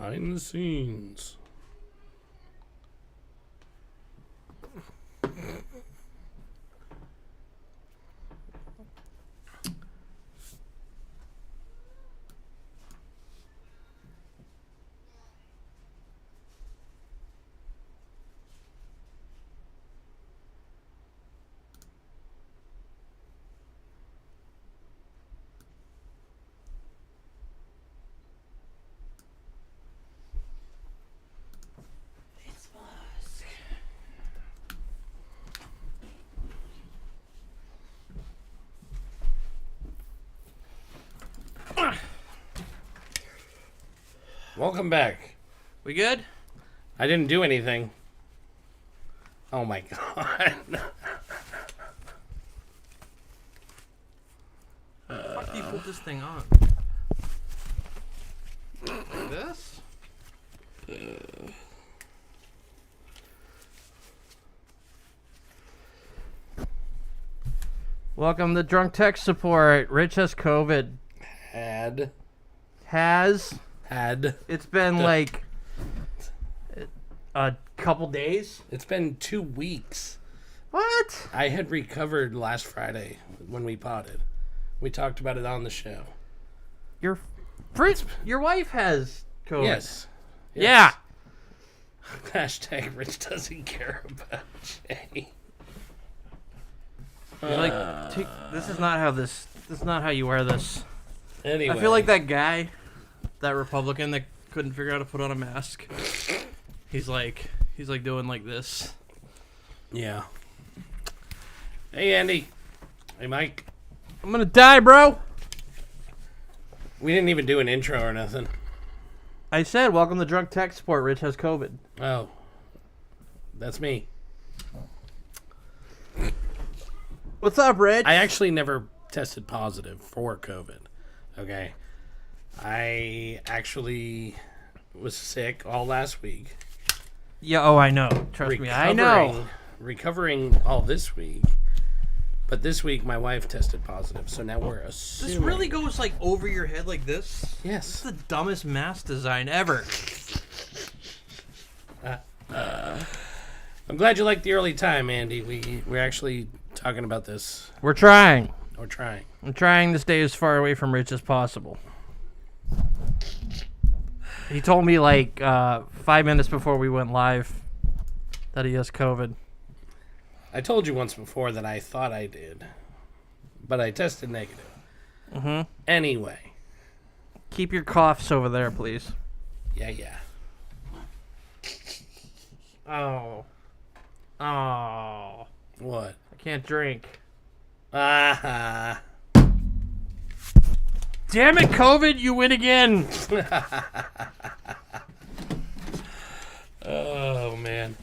Behind the scenes. Welcome back. We good? I didn't do anything. Oh my god. How the fuck do you put this thing on? Like this? Welcome to Drunk Tech Support. Rich has COVID. Had. It's been like a couple days. It's been 2 weeks. What? I had recovered last Friday when we potted. We talked about it on the show. Your wife has COVID. Yes. Yeah. Hashtag Rich doesn't care about Jay. You're like, this is not how you wear this. Anyway. I feel like that guy, that Republican that couldn't figure out how to put on a mask. He's like doing like this. Yeah. Hey, Andy. Hey, Mike. I'm gonna die, bro. We didn't even do an intro or nothing. I said, welcome to Drunk Tech Support. Rich has COVID. Oh. That's me. What's up, Rich? I actually never tested positive for COVID. Okay. I actually was sick all last week. Yeah, oh, I know. Trust me, I know. Recovering all this week. But this week, my wife tested positive, so now we're assuming... This really goes, like, over your head like this? Yes. This is the dumbest mask design ever. I'm glad you liked the early time, Andy. We're actually talking about this. We're trying. We're trying. I'm trying to stay as far away from Rich as possible. He told me, like, 5 minutes before we went live that he has COVID. I told you once before that I thought I did, but I tested negative. Mm-hmm. Anyway. Keep your coughs over there, please. Yeah. Oh. What? I can't drink. Ah. Damn it, COVID, you win again. Oh, man.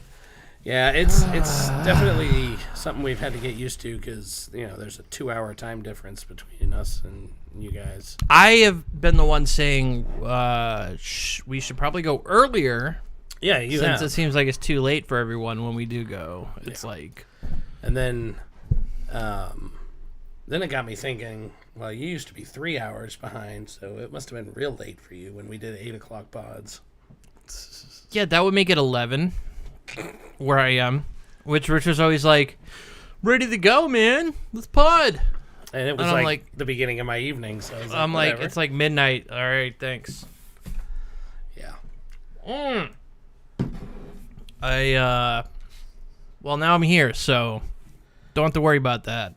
Yeah, it's definitely something we've had to get used to because, there's a 2-hour time difference between us and you guys. I have been the one saying we should probably go earlier. Yeah, you since have. It seems like it's too late for everyone when we do go. It's like... And then it got me thinking, well, you used to be 3 hours behind, so it must have been real late for you when we did 8 o'clock pods. Yeah, that would make it 11 where I am. Which Rich was always like, ready to go, man. Let's pod. And it was like the beginning of my evening, so I'm like, it's like midnight. All right, thanks. Yeah. Well, now I'm here, so don't have to worry about that.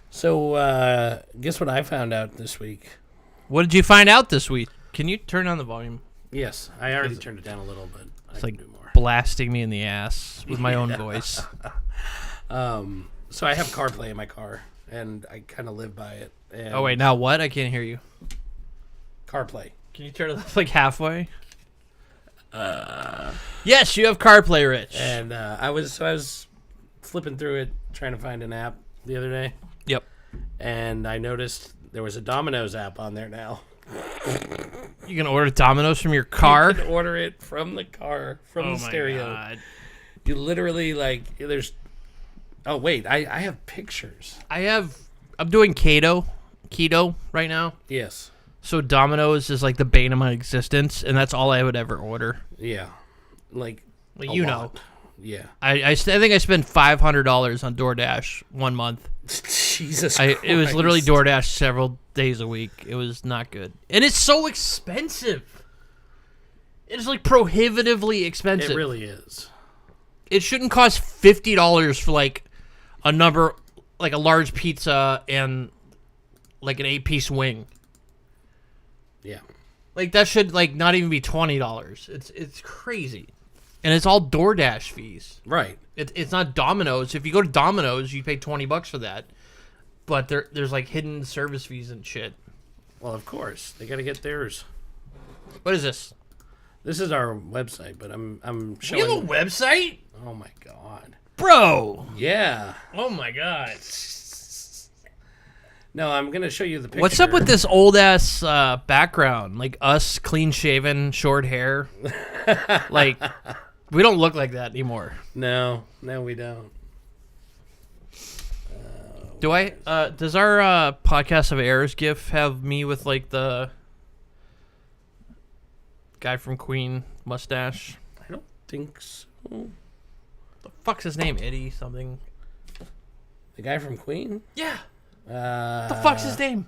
So, guess what I found out this week? What did you find out this week? Can you turn on the volume? Yes, I already turned it down a little, but it's I like can do more. Blasting me in the ass with my own voice. So I have CarPlay in my car, and I kind of live by it. And oh, wait, now what? I can't hear you. CarPlay. Can you turn it up like halfway? Yes, you have CarPlay, Rich. And I was flipping through it, trying to find an app the other day. Yep. And I noticed there was a Domino's app on there now. You can order Domino's from your car? You can order it from the car, from the stereo. Oh, my God. You literally, there's... Oh, wait, I have pictures. I'm doing keto right now. Yes. So Domino's is like the bane of my existence, and that's all I would ever order. Yeah, like Well, a you lot. know. Yeah. I think I spent $500 on DoorDash 1 month. Jesus Christ. It was literally DoorDash several days a week. It was not good. And it's so expensive. It is like prohibitively expensive. It really is. It shouldn't cost $50 for like a large pizza and like an 8-piece wing. Yeah. Like that should like not even be $20. It's crazy. And it's all DoorDash fees. Right. It's not Domino's. If you go to Domino's, you pay $20 for that. But there's like hidden service fees and shit. Well, of course they got to get theirs. What is this? This is our website, but I'm We showing. have a website, Oh my god. bro. Yeah. Oh my god. No, I'm gonna show you the picture. What's up with this old ass background? Like us, clean shaven, short hair. Like we don't look like that anymore. No, we don't. Do I? Does our podcast of errors gif have me with like the guy from Queen mustache? I don't think so. The fuck's his name? Eddie something. The guy from Queen? Yeah. The The fuck's his name?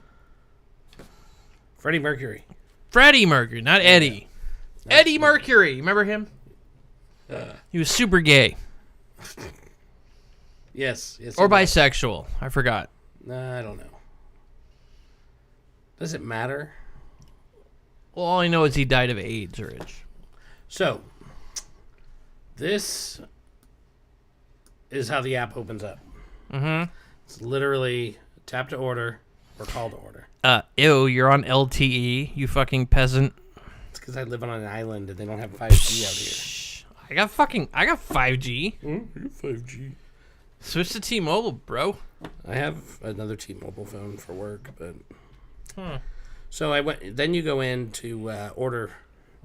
Freddie Mercury. Freddie Mercury, not Eddie. Eddie Mercury. Remember him? He was super gay. Yes. Or it was. bisexual. I forgot. I don't know. Does it matter? Well, all I know is he died of AIDS, Rich. So, this is how the app opens up. Mm-hmm. It's literally tap to order or call to order. Ew, you're on LTE, you fucking peasant. It's because I live on an island and they don't have 5G out here. I got 5G. 5G. Switch to T-Mobile, bro. I have another T-Mobile phone for work, but so I went. Then you go in to order,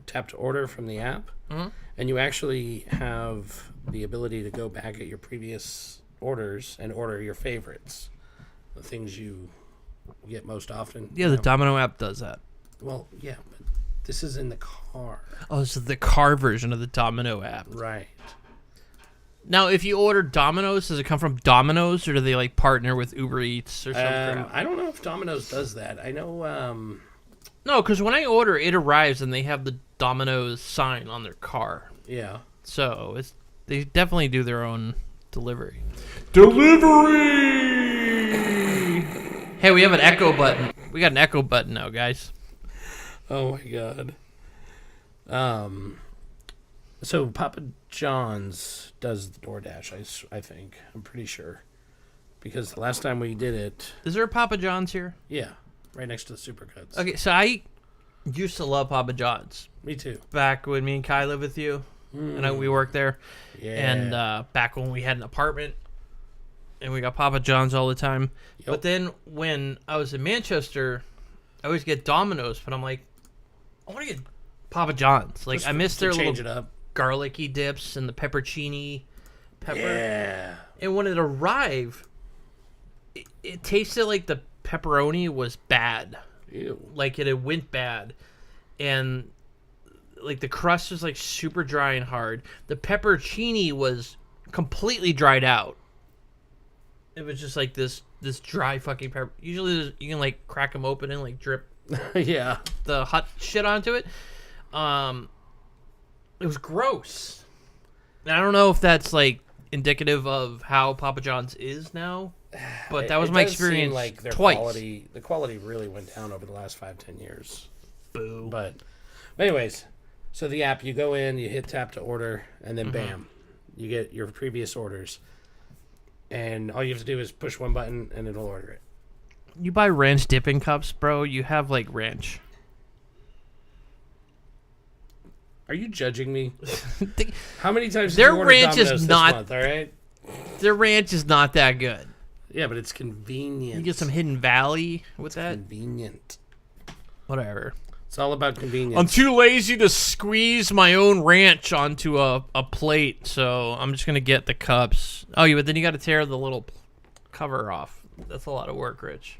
tap to order from the app, and you actually have the ability to go back at your previous orders and order your favorites, the things you get most often. Yeah, the Domino app does that. Well, yeah, but this is in the car, Oh, this is the car version of the Domino app. right? Now, if you order Domino's, does it come from Domino's, or do they like partner with Uber Eats or something? I don't know if Domino's does that. I know. No, because when I order, it arrives and they have the Domino's sign on their car. Yeah. So they definitely do their own delivery. Hey, we have an echo button. We got an echo button now, guys. Oh my god. So Papa John's does the DoorDash. I think. I'm pretty sure, because the last time we did it, Is there a Papa John's here? yeah, right next to the Supercuts. Okay, so I used to love Papa John's Me too. back when me and Kai lived with you, and we worked there. Yeah. And back when we had an apartment, and we got Papa John's all the time. Yep. But then when I was in Manchester, I always get Domino's, but I'm like, I want to get Papa John's. Like, Just I miss to their change little it up. garlicky dips and the peppercini pepper. Yeah. And when it arrived, it tasted like the pepperoni was bad. Ew. Like it had went bad. And like the crust was like super dry and hard. The peppercini was completely dried out. It was just like this dry fucking pepper. Usually you can like crack them open and like drip Yeah. the hot shit onto it. It was gross. And I don't know if that's like indicative of how Papa John's is now, but that was my does seem experience like their twice. the quality really went down over the last 5-10 years. Boo. But anyways, so the app, you go in, you hit tap to order, and then bam, you get your previous orders. And all you have to do is push one button and it'll order it. You buy ranch dipping cups, bro. You have like ranch. Are you judging me? How many times Their did you order ranch is Domino's not- this month, all right? Their ranch is not that good. Yeah, but it's convenient. You get some Hidden Valley with that. Convenient. Whatever. It's all about convenience. I'm too lazy to squeeze my own ranch onto a plate, so I'm just gonna get the cups. Oh, yeah, but then you got to tear the little cover off. That's a lot of work, Rich.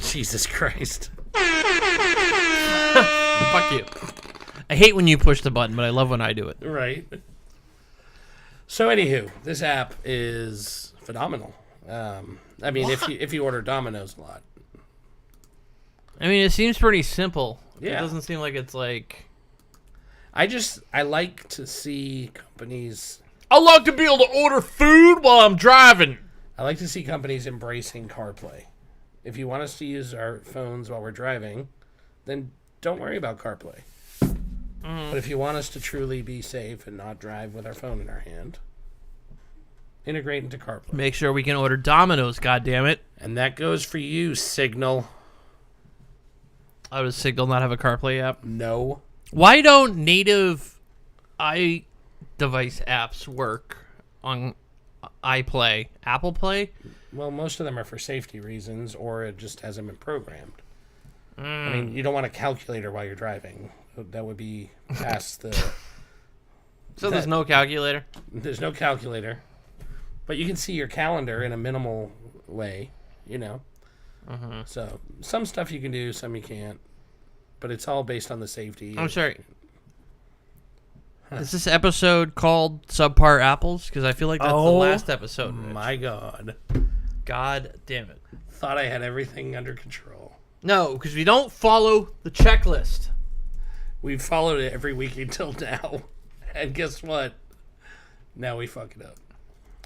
Jesus Christ. Fuck you. I hate when you push the button, but I love when I do it. Right. So, anywho, this app is phenomenal. I mean, if you order Domino's a lot. I mean, it seems pretty simple. Yeah. It doesn't seem like it's like... I like to see companies... I like to be able to order food while I'm driving. I like to see companies embracing CarPlay. If you want us to use our phones while we're driving, then don't worry about CarPlay. But if you want us to truly be safe and not drive with our phone in our hand, integrate into CarPlay. Make sure we can order Domino's, goddammit. And that goes for you, Signal. Oh, does Signal not have a CarPlay app? No. Why don't native iDevice apps work on iPlay? Apple Play? Well, most of them are for safety reasons, or it just hasn't been programmed. I mean, you don't want a calculator while you're driving. That would be past the... So there's no calculator? There's no calculator. But you can see your calendar in a minimal way, you know. So some stuff you can do, some you can't. But it's all based on the safety. I'm sorry. Is this episode called Subpar Apples? Because I feel like that's the last episode. My God. God damn it. Thought I had everything under control. No, because we don't follow the checklist. We've followed it every week until now. And guess what? Now we fuck it up.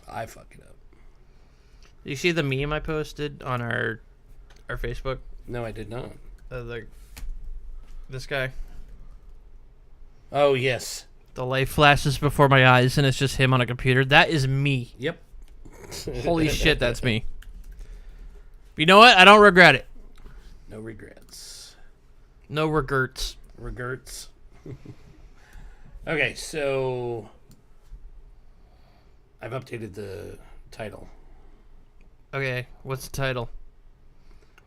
I fuck it up. Did you see the meme I posted on our Facebook? No, I did not. This guy. Oh, yes. The light flashes before my eyes, and it's just him on a computer. That is me. Yep. Holy shit, that's me. But you know what? I don't regret it. No regrets. No regrets. Regrets. Okay, so I've updated the title. Okay, what's the title?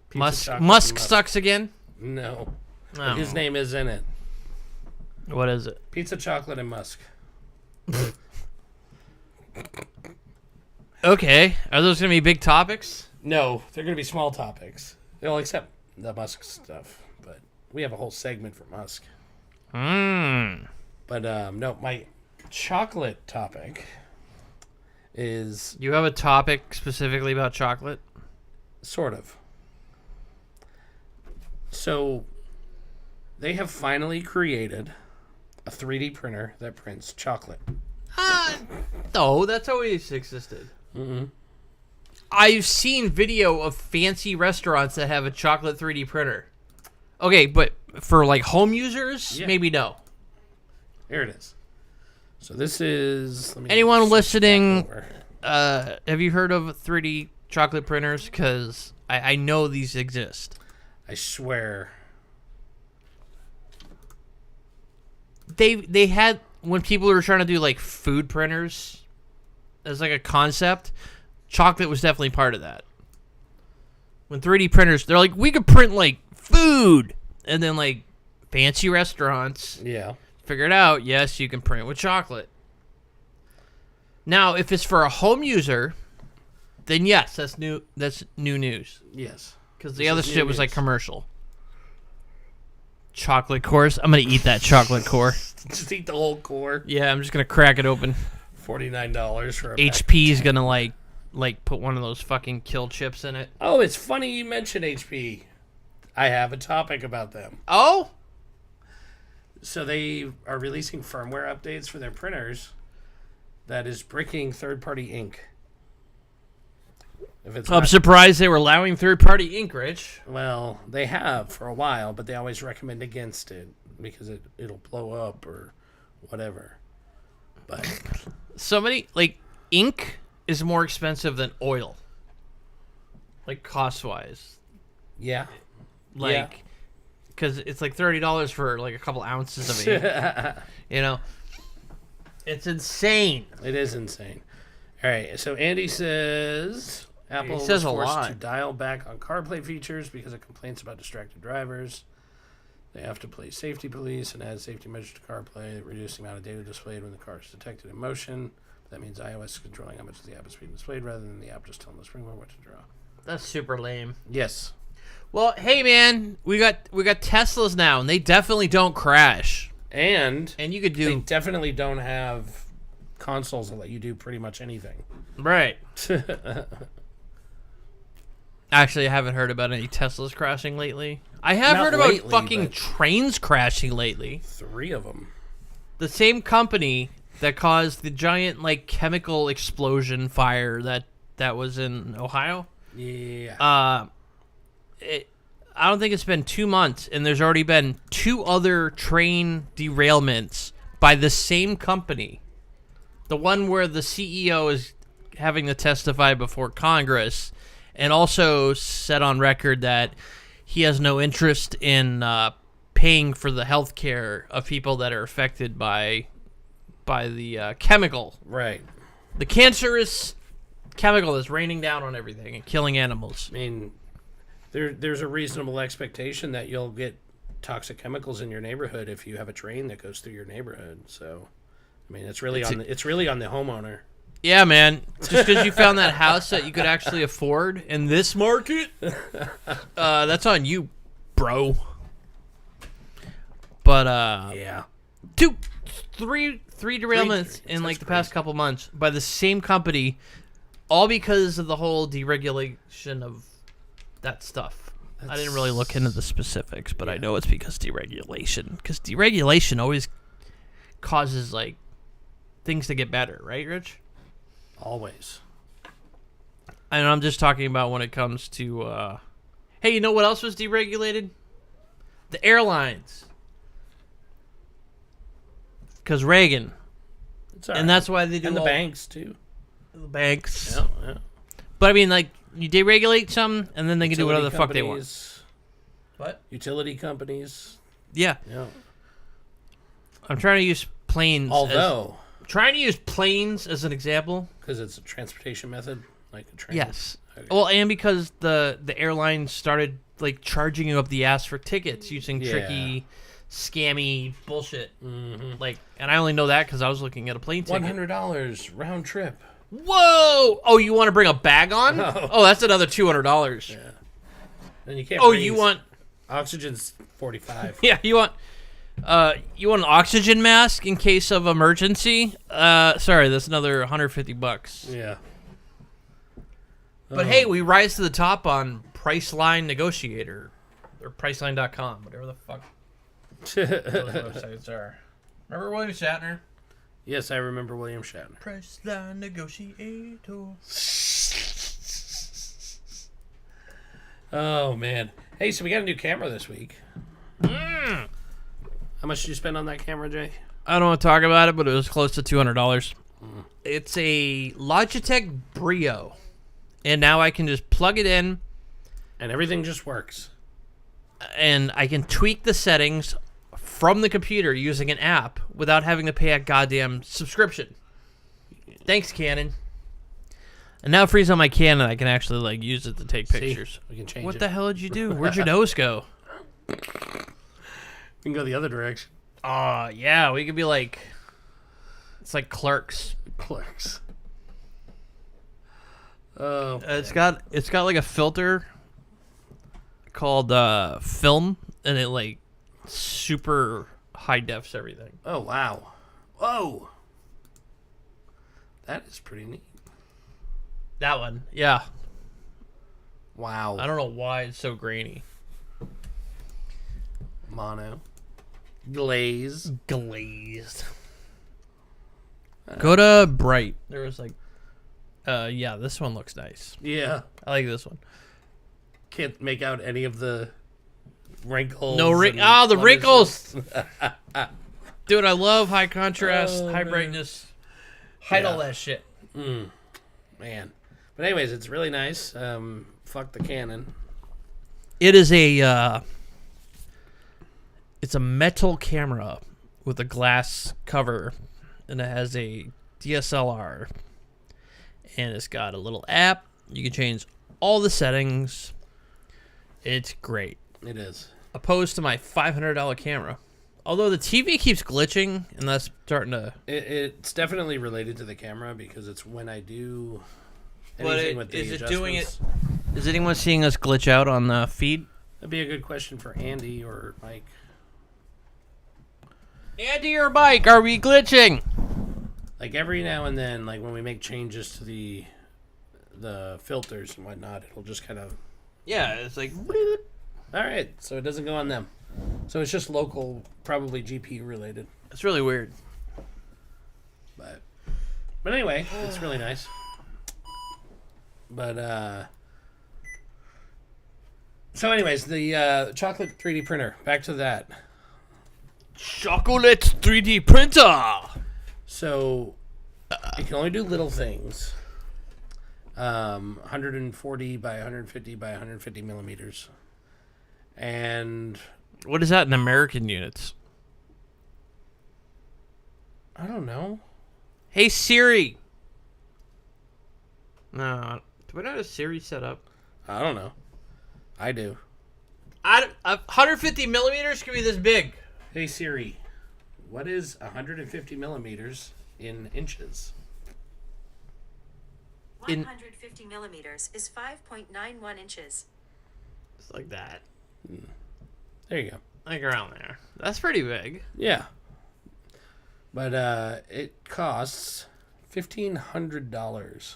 Pizza Musk sucks again? No. Oh. His name is in it. What is it? Pizza, chocolate, and Musk. Okay, are those going to be big topics? No, they're going to be small topics. They'll accept the Musk stuff, but we have a whole segment for Musk. But no, my chocolate topic is... You have a topic specifically about chocolate? Sort of. So, they have finally created a 3D printer that prints chocolate. No, that's always existed. I've seen video of fancy restaurants that have a chocolate 3D printer. Okay, but for like home users, maybe no. Here it is. So this is... Anyone listening, have you heard of 3D chocolate printers? Because I know these exist. I swear. They had, when people were trying to do like food printers as like a concept, chocolate was definitely part of that. When 3D printers, they're like, we could print like food, and then like fancy restaurants figured out, yes, you can print with chocolate. Now, if it's for a home user, then yes, that's new news. Yes. Because the other shit was like commercial. Chocolate cores. I'm going to eat that chocolate core. Just eat the whole core. Yeah, I'm just going to crack it open. $49 for a HP's going to like put one of those fucking kill chips in it. Oh, it's funny you mentioned HP. I have a topic about them. Oh? So they are releasing firmware updates for their printers that is bricking third-party ink. I'm surprised they were allowing third-party ink, Rich. Well, they have for a while, but they always recommend against it because it'll blow up or whatever. But so many, like, ink is more expensive than oil. Like, cost-wise. Yeah. Like, because it's like $30 for like a couple ounces of ink. You know? It's insane. It is insane. All right, so Andy says Apple was forced to dial back on CarPlay features because of complaints about distracted drivers. They have to play safety police and add safety measures to CarPlay that reduce the amount of data displayed when the car is detected in motion. That means iOS is controlling how much of the app is being displayed rather than the app just telling the springboard what to draw. That's super lame. Yes. Well, hey man, we got Teslas now, and they definitely don't crash. And you could do. They definitely don't have consoles that let you do pretty much anything. Right. Actually, I haven't heard about any Teslas crashing lately. I have Not heard about lately, fucking but- trains crashing lately. 3 of them. The same company that caused the giant like chemical explosion fire that was in Ohio. Yeah. I don't think it's been 2 months, and there's already been 2 other train derailments by the same company. The one where the CEO is having to testify before Congress, and also said on record that he has no interest in paying for the health care of people that are affected by the chemical. Right. The cancerous chemical that's raining down on everything and killing animals. I mean, there's a reasonable expectation that you'll get toxic chemicals in your neighborhood if you have a train that goes through your neighborhood. So, I mean, it's really on the homeowner. Yeah, man. Just because you found that house that you could actually afford in this market, that's on you, bro. But Yeah. three derailments in like the past couple months by the same company, all because of the whole deregulation of that stuff. I didn't really look into the specifics, but I know it's because deregulation. Because deregulation always causes like things to get better, right, Rich? Always. And I'm just talking about when it comes to. Hey, you know what else was deregulated? The airlines. Because Reagan. It's all And right. that's why they do And the all- banks, too. The banks. Yeah, yeah. But I mean, like, you deregulate some, and then they can do whatever the fuck they want. Companies, What? Utility companies. Yeah. Yeah. I'm trying to use planes. Although, Trying to use planes as an example. because it's a transportation method, like a train. Yes. Okay. Well, and because the airlines started, like, charging you up the ass for tickets using tricky, scammy bullshit. Mm-hmm. Like, and I only know that because I was looking at a plane ticket. $100 round trip. Whoa! Oh, you want to bring a bag on? No. Oh, that's another $200. Yeah. And you can't. Oh, breathe. you want? Oxygen's 45. Yeah, you want an oxygen mask in case of emergency? Sorry, that's another $150. Yeah. But hey, we rise to the top on Priceline Negotiator or Priceline.com, whatever the fuck those websites are. Remember William Shatner? Yes, I remember William Shatner. Priceline Negotiator. Oh man. Hey, so we got a new camera this week. How much did you spend on that camera, Jay? I don't want to talk about it, but it was close to $200. It's a Logitech Brio, and now I can just plug it in, And everything just works. and I can tweak the settings from the computer using an app without having to pay a goddamn subscription. Thanks, Canon. And now it frees on my Canon. I can actually like use it to take pictures. We can change What it. the hell did you do? Where'd your nose go? We can go the other direction. Yeah, we could be like, it's like Clerks. Clerks. Oh. It's got like a filter called film, and it like super high defs everything. Oh wow. Whoa. That is pretty neat. That one, yeah. Wow. I don't know why it's so grainy. Mono. Glaze. Glazed. Go to bright. There was like, yeah, this one looks nice. Yeah. I like this one. Can't make out any of the wrinkles. No and the blemishes. wrinkles. Dude, I love high contrast, high man. brightness. Hide all that shit. Man. But anyways, it's really nice. Fuck the Canon. It is it's a metal camera with a glass cover, and it has a DSLR, and it's got a little app. You can change all the settings. It's great. It is. Opposed to my $500 camera. Although the TV keeps glitching, and that's starting to... It's definitely related to the camera because it's when I do But anything with the is it doing it? adjustments. Is anyone seeing us glitch out on the feed? That'd be a good question for Andy or Mike. Andy or Mike, are we glitching? Like every now and then, like when we make changes to the filters and whatnot, it'll just kind of... Yeah, it's like... All right, so it doesn't go on them. So it's just local, probably GPU related. It's really weird. But anyway, it's really nice. But, so anyways, the chocolate 3D printer. Back to that. Chocolate 3D printer! So, it can only do little things. 140 by 150 by 150 millimeters. And... What is that in American units? I don't know. Hey, Siri! No, do I not have Siri set up? I don't know. I do. 150 millimeters can be this big. Hey Siri, what is 150 millimeters in inches? 150 millimeters is 5.91 inches. It's like that. There you go. Like around there. That's pretty big. Yeah. But it costs $1,500.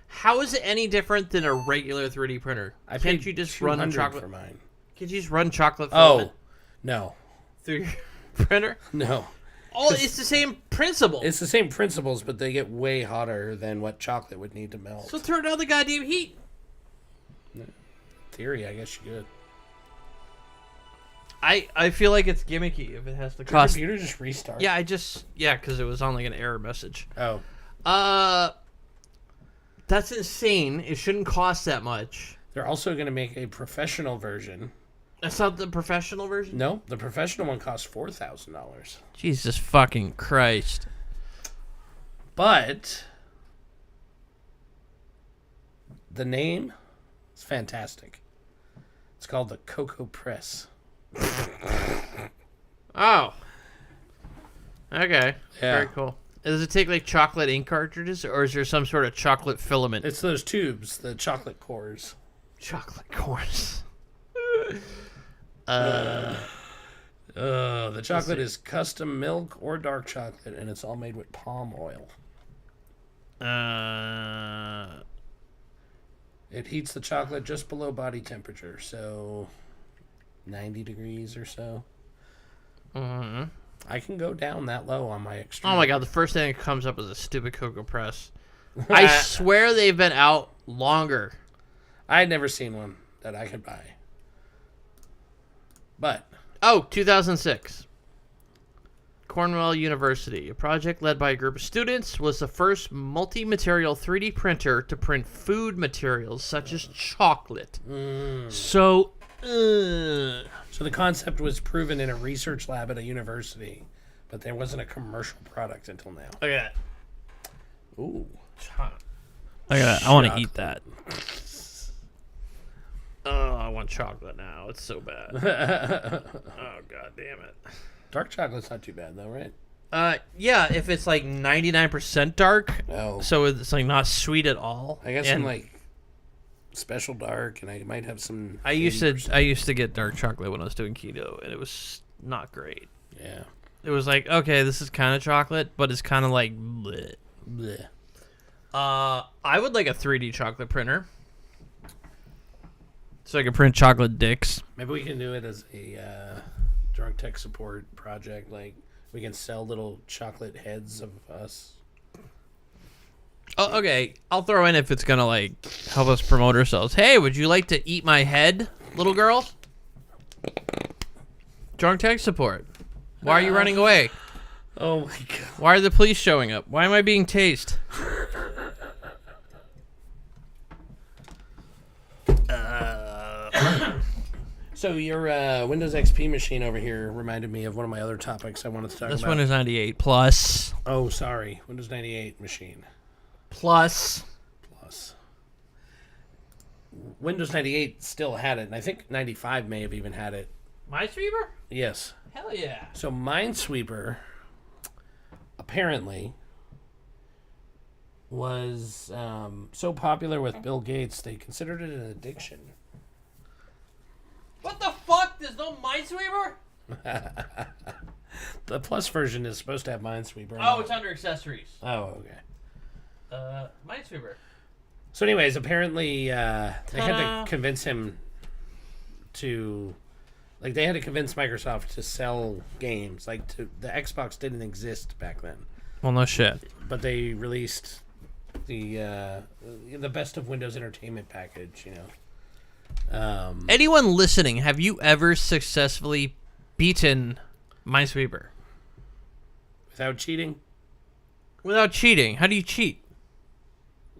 How is it any different than a regular 3D printer? Can't you just run chocolate for mine? Can't you just run chocolate filament No. through your printer? No. Oh, it's the same principle. It's the same principles, but they get way hotter than what chocolate would need to melt. So turn down the goddamn heat. Theory, I guess you could. I feel like it's gimmicky if it has to Your cost. computer just restart. Yeah, because it was on like an error message. Oh. That's insane. It shouldn't cost that much. They're also going to make a professional version. That's not the professional version? No, the professional one costs $4,000. Jesus fucking Christ. But the name is fantastic. It's called the Cocoa Press. Oh. Okay. Yeah. Very cool. Does it take like chocolate ink cartridges, or is there some sort of chocolate filament? It's those tubes, the chocolate cores. Chocolate cores. The chocolate is custom milk or dark chocolate, and it's all made with palm oil. It heats the chocolate just below body temperature, so 90 degrees or so. Mm-hmm. I can go down that low on my extreme. Oh my god, the first thing that comes up is a stupid Cocoa Press. I swear they've been out longer. I had never seen one that I could buy. But... Oh, 2006. Cornell University. A project led by a group of students was the first multi-material 3D printer to print food materials such as chocolate. So the concept was proven in a research lab at a university, but there wasn't a commercial product until now. Look at that. Ooh. I want to eat that. Oh, I want chocolate now. It's so bad. Oh, god damn it. Dark chocolate's not too bad, though, right? Yeah, if it's like 99% dark, No. so it's like not sweet at all. I guess some like special dark, and I might have some. I used to get dark chocolate when I was doing keto, and it was not great. Yeah. It was like, okay, this is kind of chocolate, but it's kind of like bleh. Bleh. I would like a 3D chocolate printer, so I can print chocolate dicks. Maybe we can do it as a drunk tech support project. Like we can sell little chocolate heads of us. Oh, okay. I'll throw in if it's gonna like help us promote ourselves. Hey, would you like to eat my head, little girl? Drunk tech support. Why are you running away? Oh my god. Why are the police showing up? Why am I being tased? So your Windows XP machine over here reminded me of one of my other topics I wanted to talk This about. Windows 98 plus. Oh, sorry. Windows 98 machine. Plus. Windows 98 still had it, and I think 95 may have even had it. Minesweeper? Yes. Hell yeah. So Minesweeper apparently was so popular with Bill Gates, they considered it an addiction. What the fuck? There's no Minesweeper? The Plus version is supposed to have Minesweeper. Oh, it's under accessories. Oh, okay. Minesweeper. So, anyways, apparently they had Ta-da. to convince him to, like, they had to convince Microsoft to sell games. Like, the Xbox didn't exist back then, Well, no shit. but they released the best of Windows Entertainment package. You know. Anyone listening, have you ever successfully beaten Minesweeper? Without cheating, Without cheating? How do you cheat?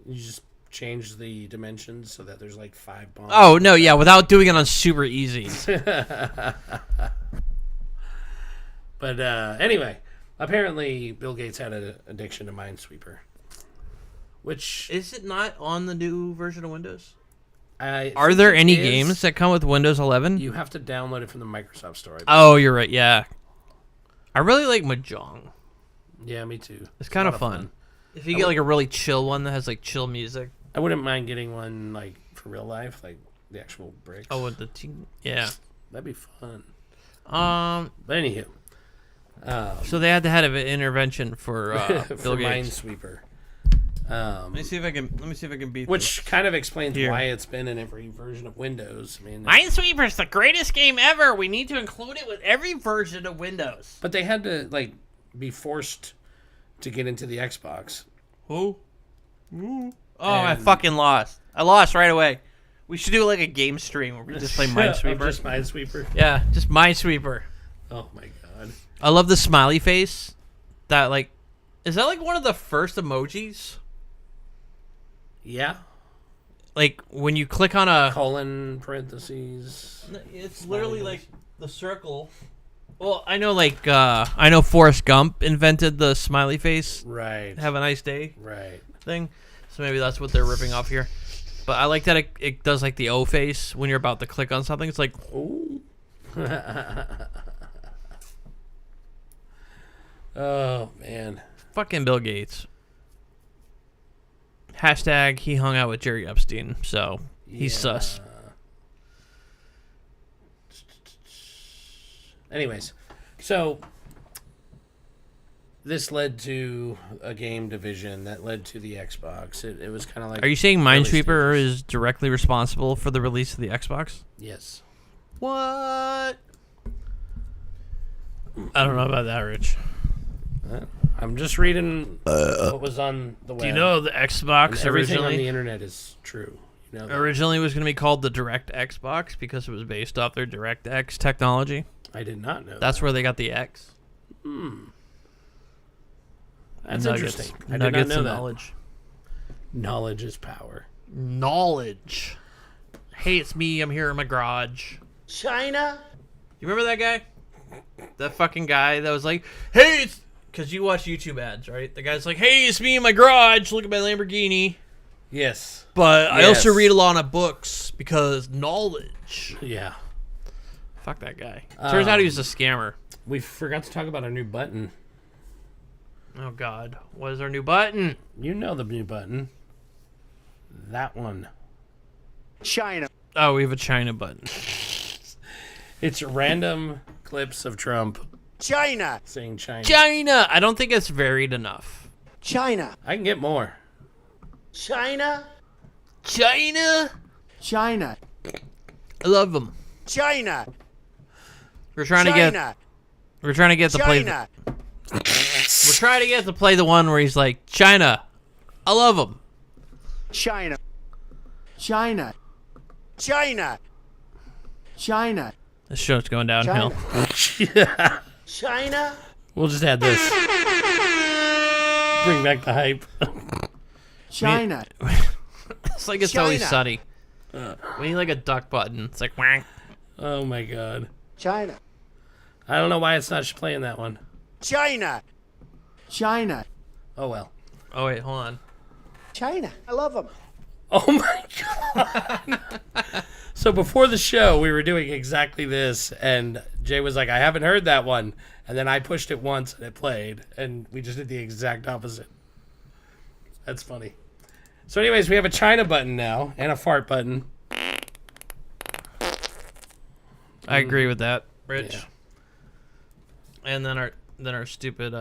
you just change the dimensions so that there's like 5 bombs. Oh, no, yeah, without doing it on super easy. But anyway, apparently Bill Gates had an addiction to Minesweeper, which Is it not on the new version of Windows? I Are think there it any is. games that come with Windows 11? You have to download it from the Microsoft Store. Oh, you're right, yeah. I really like Mahjong. Yeah, me too. It's kind a of lot fun. If you get like a really chill one that has like chill music. I wouldn't mind getting one like for real life, like the actual bricks. Oh, with the team. Yeah. That'd be fun. But anywho, So they had to have an intervention for for Bill Gates. Minesweeper, Let me see if I can beat which kind of explains Here. why it's been in every version of Windows. I mean, Minesweeper's the greatest game ever. We need to include it with every version of Windows. but they had to like be forced to get into the Xbox. Who? Oh, I And- fucking lost. I lost right away. We should do like a game stream where we just play Of Minesweeper. just Minesweeper. Yeah, just Minesweeper. Oh my god. I love the smiley face. That like, is that like one of the first emojis? Yeah. Like when you click on a, Colon parentheses. it's literally like the circle. Well, I know like I know Forrest Gump invented the smiley face. Right. Have a nice day Right. thing. So maybe that's what they're ripping off here. But I like that it does like the O face when you're about to click on something. It's like, Ooh. Oh man. fucking Bill Gates. Hashtag he hung out with Jerry Epstein, so he's sus. Anyways, so this led to a game division that led to the Xbox. It was kind of like. Are you saying early Minesweeper stages. is directly responsible for the release of the Xbox? Yes. What? I don't know about that, Rich. I'm just reading what was on the web. Do you know the Xbox And everything on the originally internet is true. You know that. originally was going to be called the Direct Xbox because it was based off their DirectX technology? I did not know. That's where they got the X. That's Nuggets. interesting. I did Nuggets not know of that. knowledge. Knowledge is power. Knowledge. Hey, it's me. I'm here in my garage. China. You remember that guy? That fucking guy that was like, hey, it's... Because you watch YouTube ads, right? The guy's like, hey, it's me in my garage. Look at my Lamborghini. Yes. But I also Yes. read a lot of books because knowledge. Yeah. Fuck that guy. Turns out he was a scammer. We forgot to talk about our new button. Oh, God. What is our new button? You know the new button. That one. China. Oh, we have a China button. It's random clips of Trump China. saying China. China! I don't think it's varied enough. China. I can get more. China. China? China. I love them. China. We're trying to get... China. We're trying to get to play... China. We're trying to get to play the one where he's like, China. I love them. China. China. China. China. This show's going downhill. China. We'll just add this. Bring back the hype. China. It's like it's always China. sunny. We need like a duck button. It's like, whack. Oh my god. China. I don't know why it's not playing that one. China. China. Oh well. Oh, wait, hold on. China. I love them. Oh my god. So before the show, we were doing exactly this, and Jay was like, I haven't heard that one. And then I pushed it once, and it played, and we just did the exact opposite. That's funny. So, anyways, we have a China button now and a fart button. I agree with that, Rich. Yeah. And then our stupid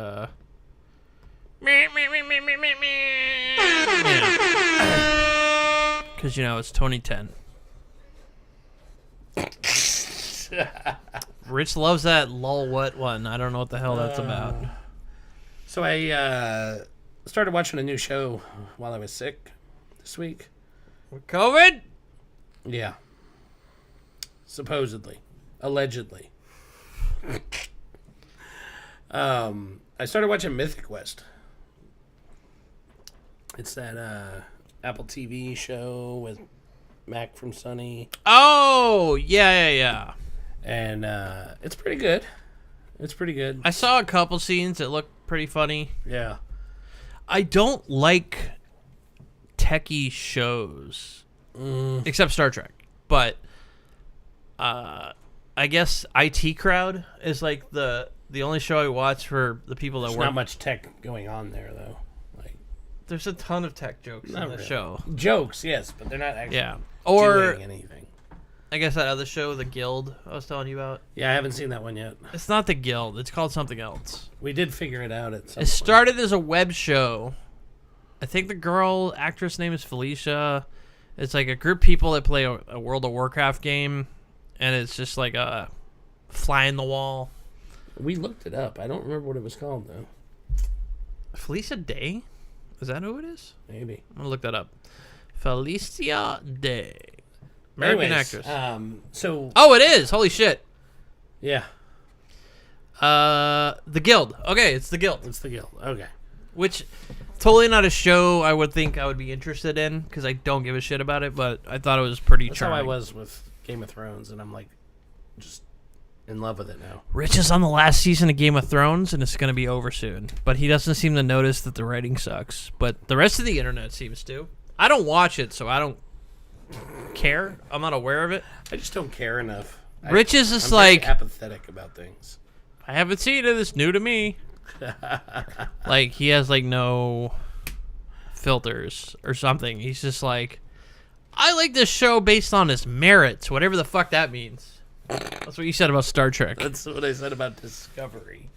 because it's 2010. Rich loves that lol what one. I don't know what the hell that's about. So I started watching a new show while I was sick this week. COVID? Yeah. Supposedly. Allegedly. I started watching Mythic Quest. It's that Apple TV show with Mac from Sunny. Oh, yeah. And it's pretty good. It's pretty good. I saw a couple scenes that looked pretty funny. Yeah. I don't like techie shows, except Star Trek. But I guess IT Crowd is like the only show I watch for the people that There's work. not much tech going on there, though. Like, There's a ton of tech jokes in the really. show. Jokes, yes, but they're not actually Or doing anything. I guess that other show, The Guild, I was telling you about. Yeah, I haven't seen that one yet. It's not The Guild. It's called something else. We did figure it out at some It started as a web show. I think the girl actress name is Felicia. It's like a group of people that play a World of Warcraft game, and it's just like a fly in the wall. We looked it up. I don't remember what it was called, though. Felicia Day? Is that who it is? Maybe. I'm going to look that up. Felicia Day. American Anyways, actress. So, Oh, it is. Holy shit. yeah, The Guild. Okay, it's The Guild. it's the Guild. Okay. Which, totally not a show I would think I would be interested in, because I don't give a shit about it, but I thought it was pretty That's charming. how I was with Game of Thrones, and I'm like, just in love with it now. Rich is on the last season of Game of Thrones, and it's going to be over soon. But he doesn't seem to notice that the writing sucks. But the rest of the internet seems to. I don't watch it, so I don't care. I'm not aware of it. I just don't care enough. Rich is just I'm very like, apathetic about things. I haven't seen it. It's new to me. Like, he has, like, no filters or something. He's just like, I like this show based on its merits, whatever the fuck that means. That's what you said about Star Trek. That's what I said about Discovery.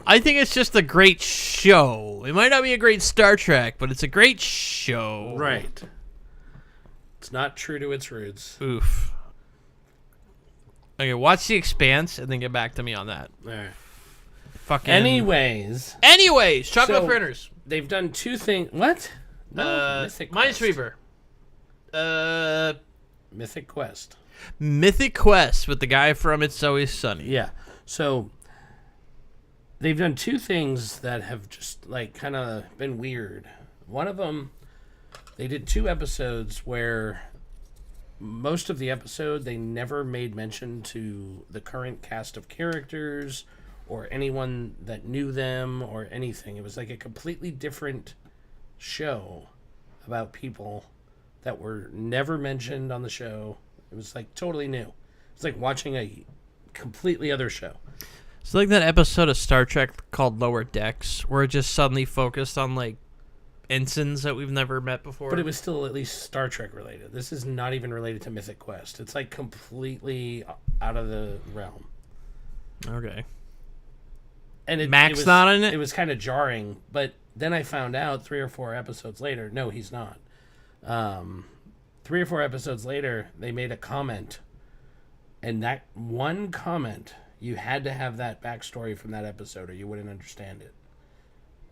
I think it's just a great show. It might not be a great Star Trek, but it's a great show. Right. It's not true to its roots. Oof. Okay, watch The Expanse and then get back to me on that. All right. Fucking. Anyways, Chocolate So- Printers. they've done two things. What? No, Mythic Quest. Minesweeper. Mythic Quest. Mythic Quest with the guy from It's Always Sunny. Yeah. So they've done two things that have just like kind of been weird. One of them, they did 2 episodes where most of the episode they never made mention to the current cast of characters or anyone that knew them or anything. It was like a completely different show about people that were never mentioned on the show. It was like totally new. It's like watching a completely other show. It's like that episode of Star Trek called Lower Decks, where it just suddenly focused on, like, ensigns that we've never met before. But it was still at least Star Trek related. This is not even related to Mythic Quest. It's like completely out of the realm. Okay. And Mac's it was, not in it? It was kind of jarring, but then I found out 3 or 4 episodes later, no, he's not. 3 or 4 episodes later, they made a comment, and that one comment, you had to have that backstory from that episode or you wouldn't understand it.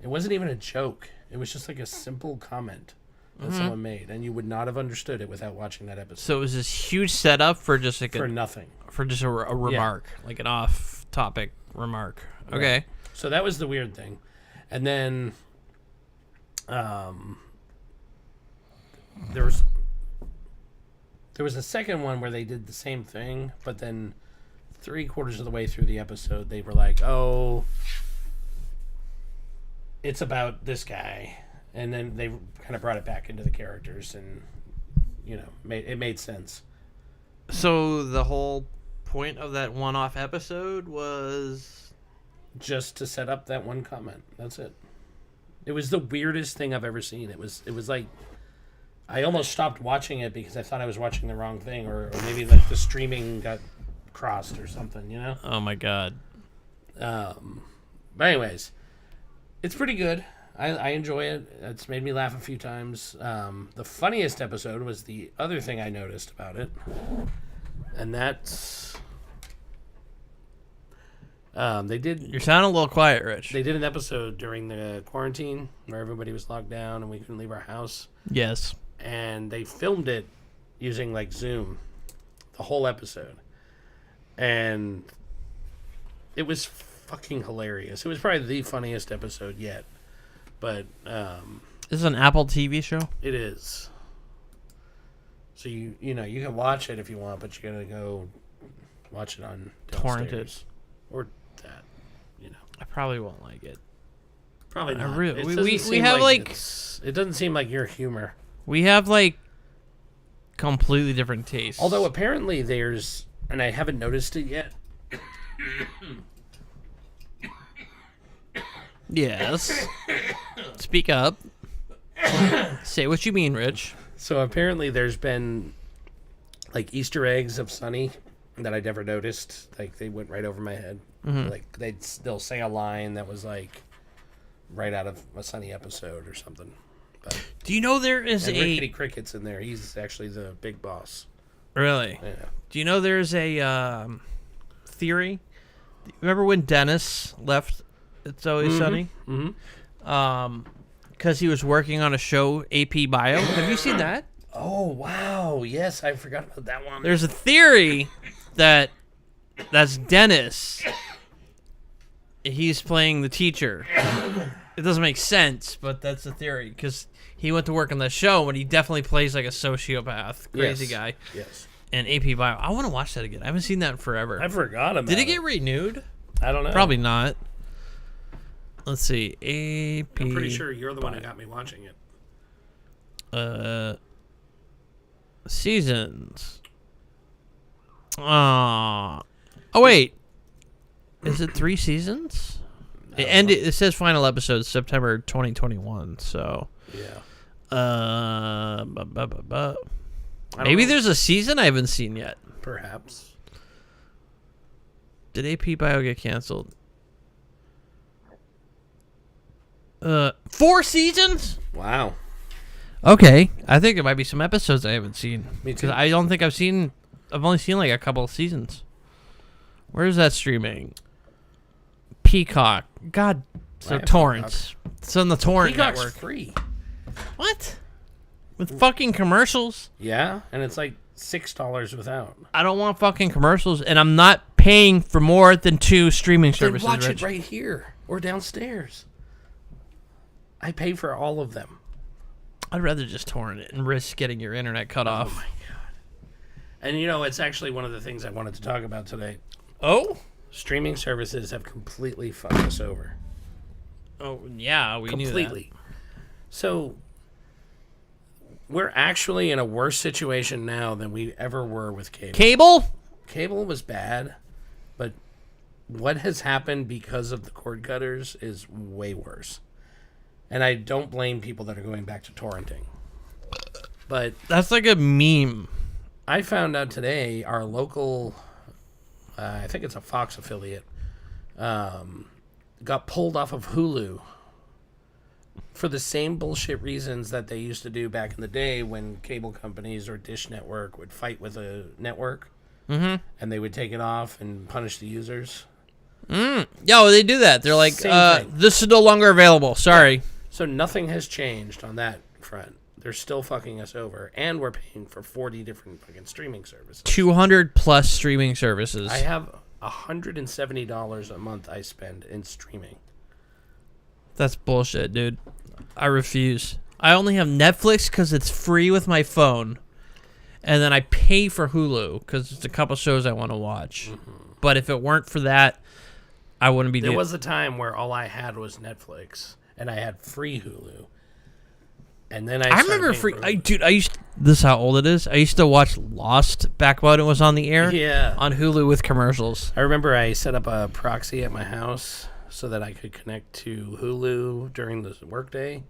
It wasn't even a joke. It was just like a simple comment that someone made, and you would not have understood it without watching that episode. So it was this huge setup for just like For nothing. for just a remark, like an off-topic remark. Okay. Right. So that was the weird thing. And then there was a second one where they did the same thing, but then 3/4 of the way through the episode they were like, oh, it's about this guy, and then they kind of brought it back into the characters, and it made sense. So the whole point of that one-off episode was Just to set up that one comment. That's it. It was the weirdest thing I've ever seen. It was like I almost stopped watching it because I thought I was watching the wrong thing, or maybe like the streaming got crossed or something, you know? Oh my god. But anyways, it's pretty good. I enjoy it. It's made me laugh a few times. The funniest episode was the other thing I noticed about it, and that's they did. You're sounding a little quiet, Rich. They did an episode during the quarantine where everybody was locked down and we couldn't leave our house. Yes. And they filmed it using like Zoom, the whole episode, and it was fucking hilarious. It was probably the funniest episode yet. But this is an Apple TV show. it is. So you know you can watch it if you want, but you gotta go watch it on Torrent it. downstairs. Or that, you know. I probably won't like it. Probably not. really- It we- doesn't we seem have, like- it doesn't seem like your humor. We have like completely different tastes. Although apparently there's, and I haven't noticed it yet. yes. Speak up. Say what you mean, Rich. So apparently there's been like Easter eggs of Sunny that I never noticed. Like they went right over my head. Like they'll say a line that was like right out of a Sunny episode or something. But Do you know there is and a Rickety Cricket's in there. He's actually the big boss. really? Yeah. Do you know there's a theory? Remember when Dennis left It's Always Sunny? Mm-hmm. Because he was working on a show, AP Bio. Have you seen that? Oh wow! Yes, I forgot about that one. There's a theory that that's Dennis. He's playing the teacher. It doesn't make sense, but that's the theory because he went to work on the show and he definitely plays like a sociopath, crazy Yes. guy. Yes, And AP Bio, I want to watch that again. I haven't seen that in forever. I forgot about. Did it get renewed? I don't know. Probably not. Let's see. AP. I'm pretty sure you're the one who got me watching it. Seasons. Oh wait. Is it 3 seasons? It ended. It says final episode September 2021. So. Yeah. Maybe there's a season I haven't seen yet. Perhaps. Did AP Bio get canceled? 4 seasons? Wow. Okay, I think there might be some episodes I haven't seen. Me too. Because I don't think I've only seen like a couple of seasons. Where is that streaming? Peacock. God, so I have torrents. It's on the torrent Peacock's network. free. What? With fucking commercials? Yeah, and it's like $6 without. I don't want fucking commercials, and I'm not paying for more than 2 streaming Then services. watch Rich. it right here or downstairs. I pay for all of them. I'd rather just torrent it and risk getting your internet cut off. Oh my god! And you know, it's actually one of the things I wanted to talk about today. Oh? Streaming services have completely fucked us over. Oh, yeah, we knew that. Completely. So we're actually in a worse situation now than we ever were with cable. Cable? Cable was bad, but what has happened because of the cord cutters is way worse. And I don't blame people that are going back to torrenting. But That's like a meme. I found out today our local, I think it's a Fox affiliate, got pulled off of Hulu for the same bullshit reasons that they used to do back in the day when cable companies or Dish Network would fight with a network. And they would take it off and punish the users. Yo, they do that. They're like, Same thing. this is no longer available. Sorry. So nothing has changed on that front. They're still fucking us over, and we're paying for 40 different fucking streaming services. 200 plus streaming services. I have $170 a month I spend in streaming. That's bullshit, dude. I refuse. I only have Netflix because it's free with my phone. And then I pay for Hulu because it's a couple shows I want to watch. But if it weren't for that, I wouldn't be There doing was a time where all I had was Netflix, and I had free Hulu. And then I started remember paying free. for I, Hulu. dude, I used. This is how old it is. I used to watch Lost back when it was on the air. Yeah. On Hulu with commercials. I remember I set up a proxy at my house so that I could connect to Hulu during the workday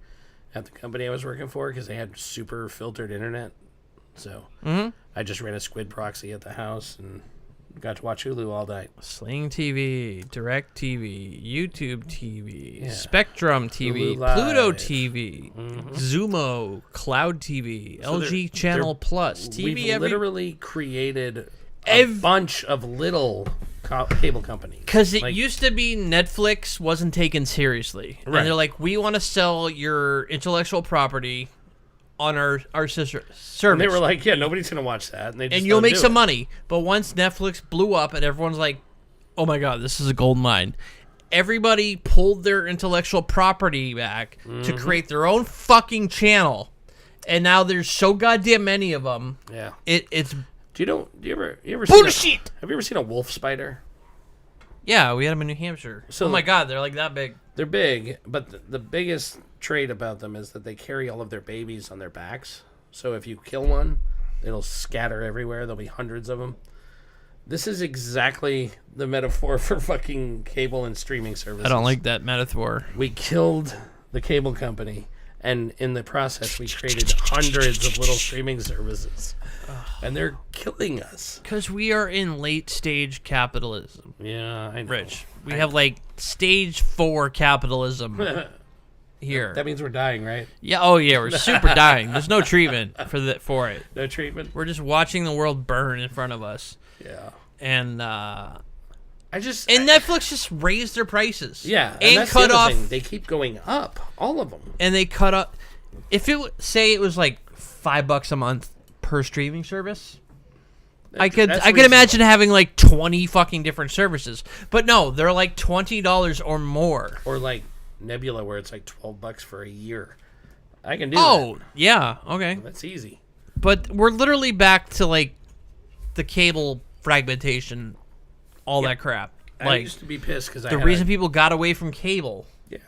at the company I was working for because they had super filtered internet. So I just ran a Squid proxy at the house and got to watch Hulu all night. Sling TV, Direct TV, YouTube TV, Yeah. Spectrum TV, Hulu Live. Pluto TV, Zumo, Cloud TV, So LG Channel Plus, We've TV every... literally created a bunch of little cable companies. Because it Like, used to be Netflix wasn't taken seriously. Right. And they're like, we want to sell your intellectual property on our sister service. and they were like, yeah, nobody's going to watch that. And, they just and you'll don't make do some it. money. But once Netflix blew up and everyone's like, oh my God, this is a gold mine. Everybody pulled their intellectual property back to create their own fucking channel. And now there's so goddamn many of them. Yeah. It's Do you ever bullshit. have you ever seen a wolf spider? Yeah, we had them in New Hampshire. So- oh my God, they're like that big. They're big, but the biggest trait about them is that they carry all of their babies on their backs. So if you kill one, it'll scatter everywhere. There'll be hundreds of them. This is exactly the metaphor for fucking cable and streaming services. I don't like that metaphor. We killed the cable company, and in the process, we created hundreds of little streaming services. And they're killing us. Because we are in late stage capitalism, Yeah, I know. Rich. We have like stage 4 capitalism here. That means we're dying, right? Yeah. Oh yeah, we're super dying. There's no treatment for it. No treatment? We're just watching the world burn in front of us. Yeah. And Netflix Netflix just raised their prices. Yeah, and that's cut the other off. thing. They keep going up, all of them. And they cut up. If say it was like $5 a month per streaming service, I could reasonable. imagine having like 20 fucking different services. But no, they're like $20 or more. Or like Nebula, where it's like $12 for a year. I can do Oh yeah, okay. that. That's easy. But we're literally back to like the cable fragmentation, all that crap. I Like used to be pissed because the reason people got away from cable. Yeah.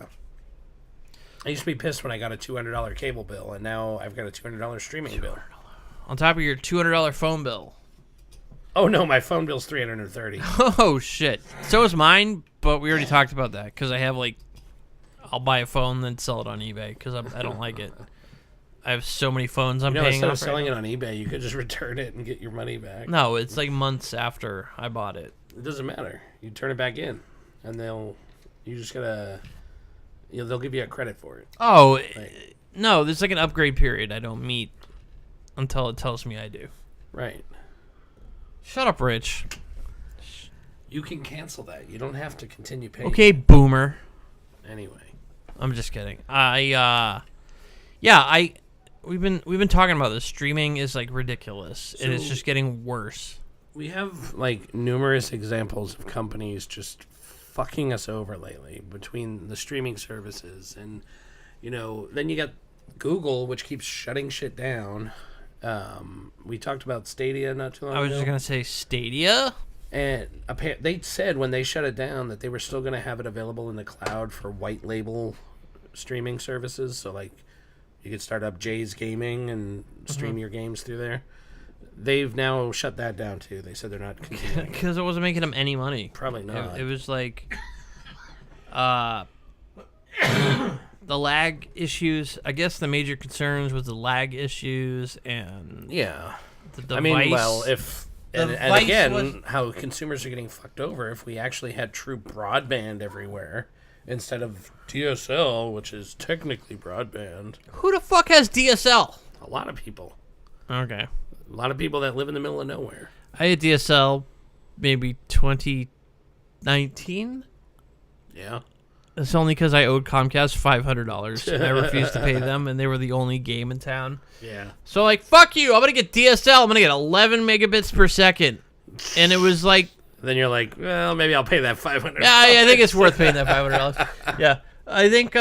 I used to be pissed when I got a $200 cable bill, and now I've got a $200 streaming bill. On top of your $200 phone bill. Oh no, my phone bill's $330. Oh shit. So is mine, but we already talked about that because I have like, I'll buy a phone then sell it on eBay because I don't like it. I have so many phones I'm You know, paying instead of off. selling it on eBay, you could just return it and get your money back. No, it's like months after I bought it. It doesn't matter. You turn it back in, and you just gotta, they'll give you a credit for it. Oh, no, there's like an upgrade period I don't meet until it tells me I do. Right. Shut up, Rich. You can cancel that. You don't have to continue paying. Okay, boomer. Anyway. I'm just kidding. We've been talking about this. Streaming is like ridiculous, and it's So- just getting worse. We have like numerous examples of companies just fucking us over lately between the streaming services and then you got Google, which keeps shutting shit down. We talked about Stadia not too long I was ago. just gonna say Stadia. And they said when they shut it down that they were still going to have it available in the cloud for white label streaming services. So like you could start up Jay's Gaming and stream your games through there. They've now shut that down too. They said they're not continuing. Because it wasn't making them any money. Probably not. It was like, the lag issues. I guess the major concerns was the lag issues and Yeah. the device. I mean, well, if and device again, was- how consumers are getting fucked over if we actually had true broadband everywhere instead of DSL, which is technically broadband. Who the fuck has DSL? A lot of people. Okay. A lot of people that live in the middle of nowhere. I had DSL maybe 2019. Yeah. It's only because I owed Comcast $500 and I refused to pay them, and they were the only game in town. Yeah. So like, fuck you! I'm gonna get DSL. I'm gonna get 11 megabits per second, and it was like, Then you're like, well, maybe I'll pay that $500. yeah, I think it's worth paying that $500. Yeah, I think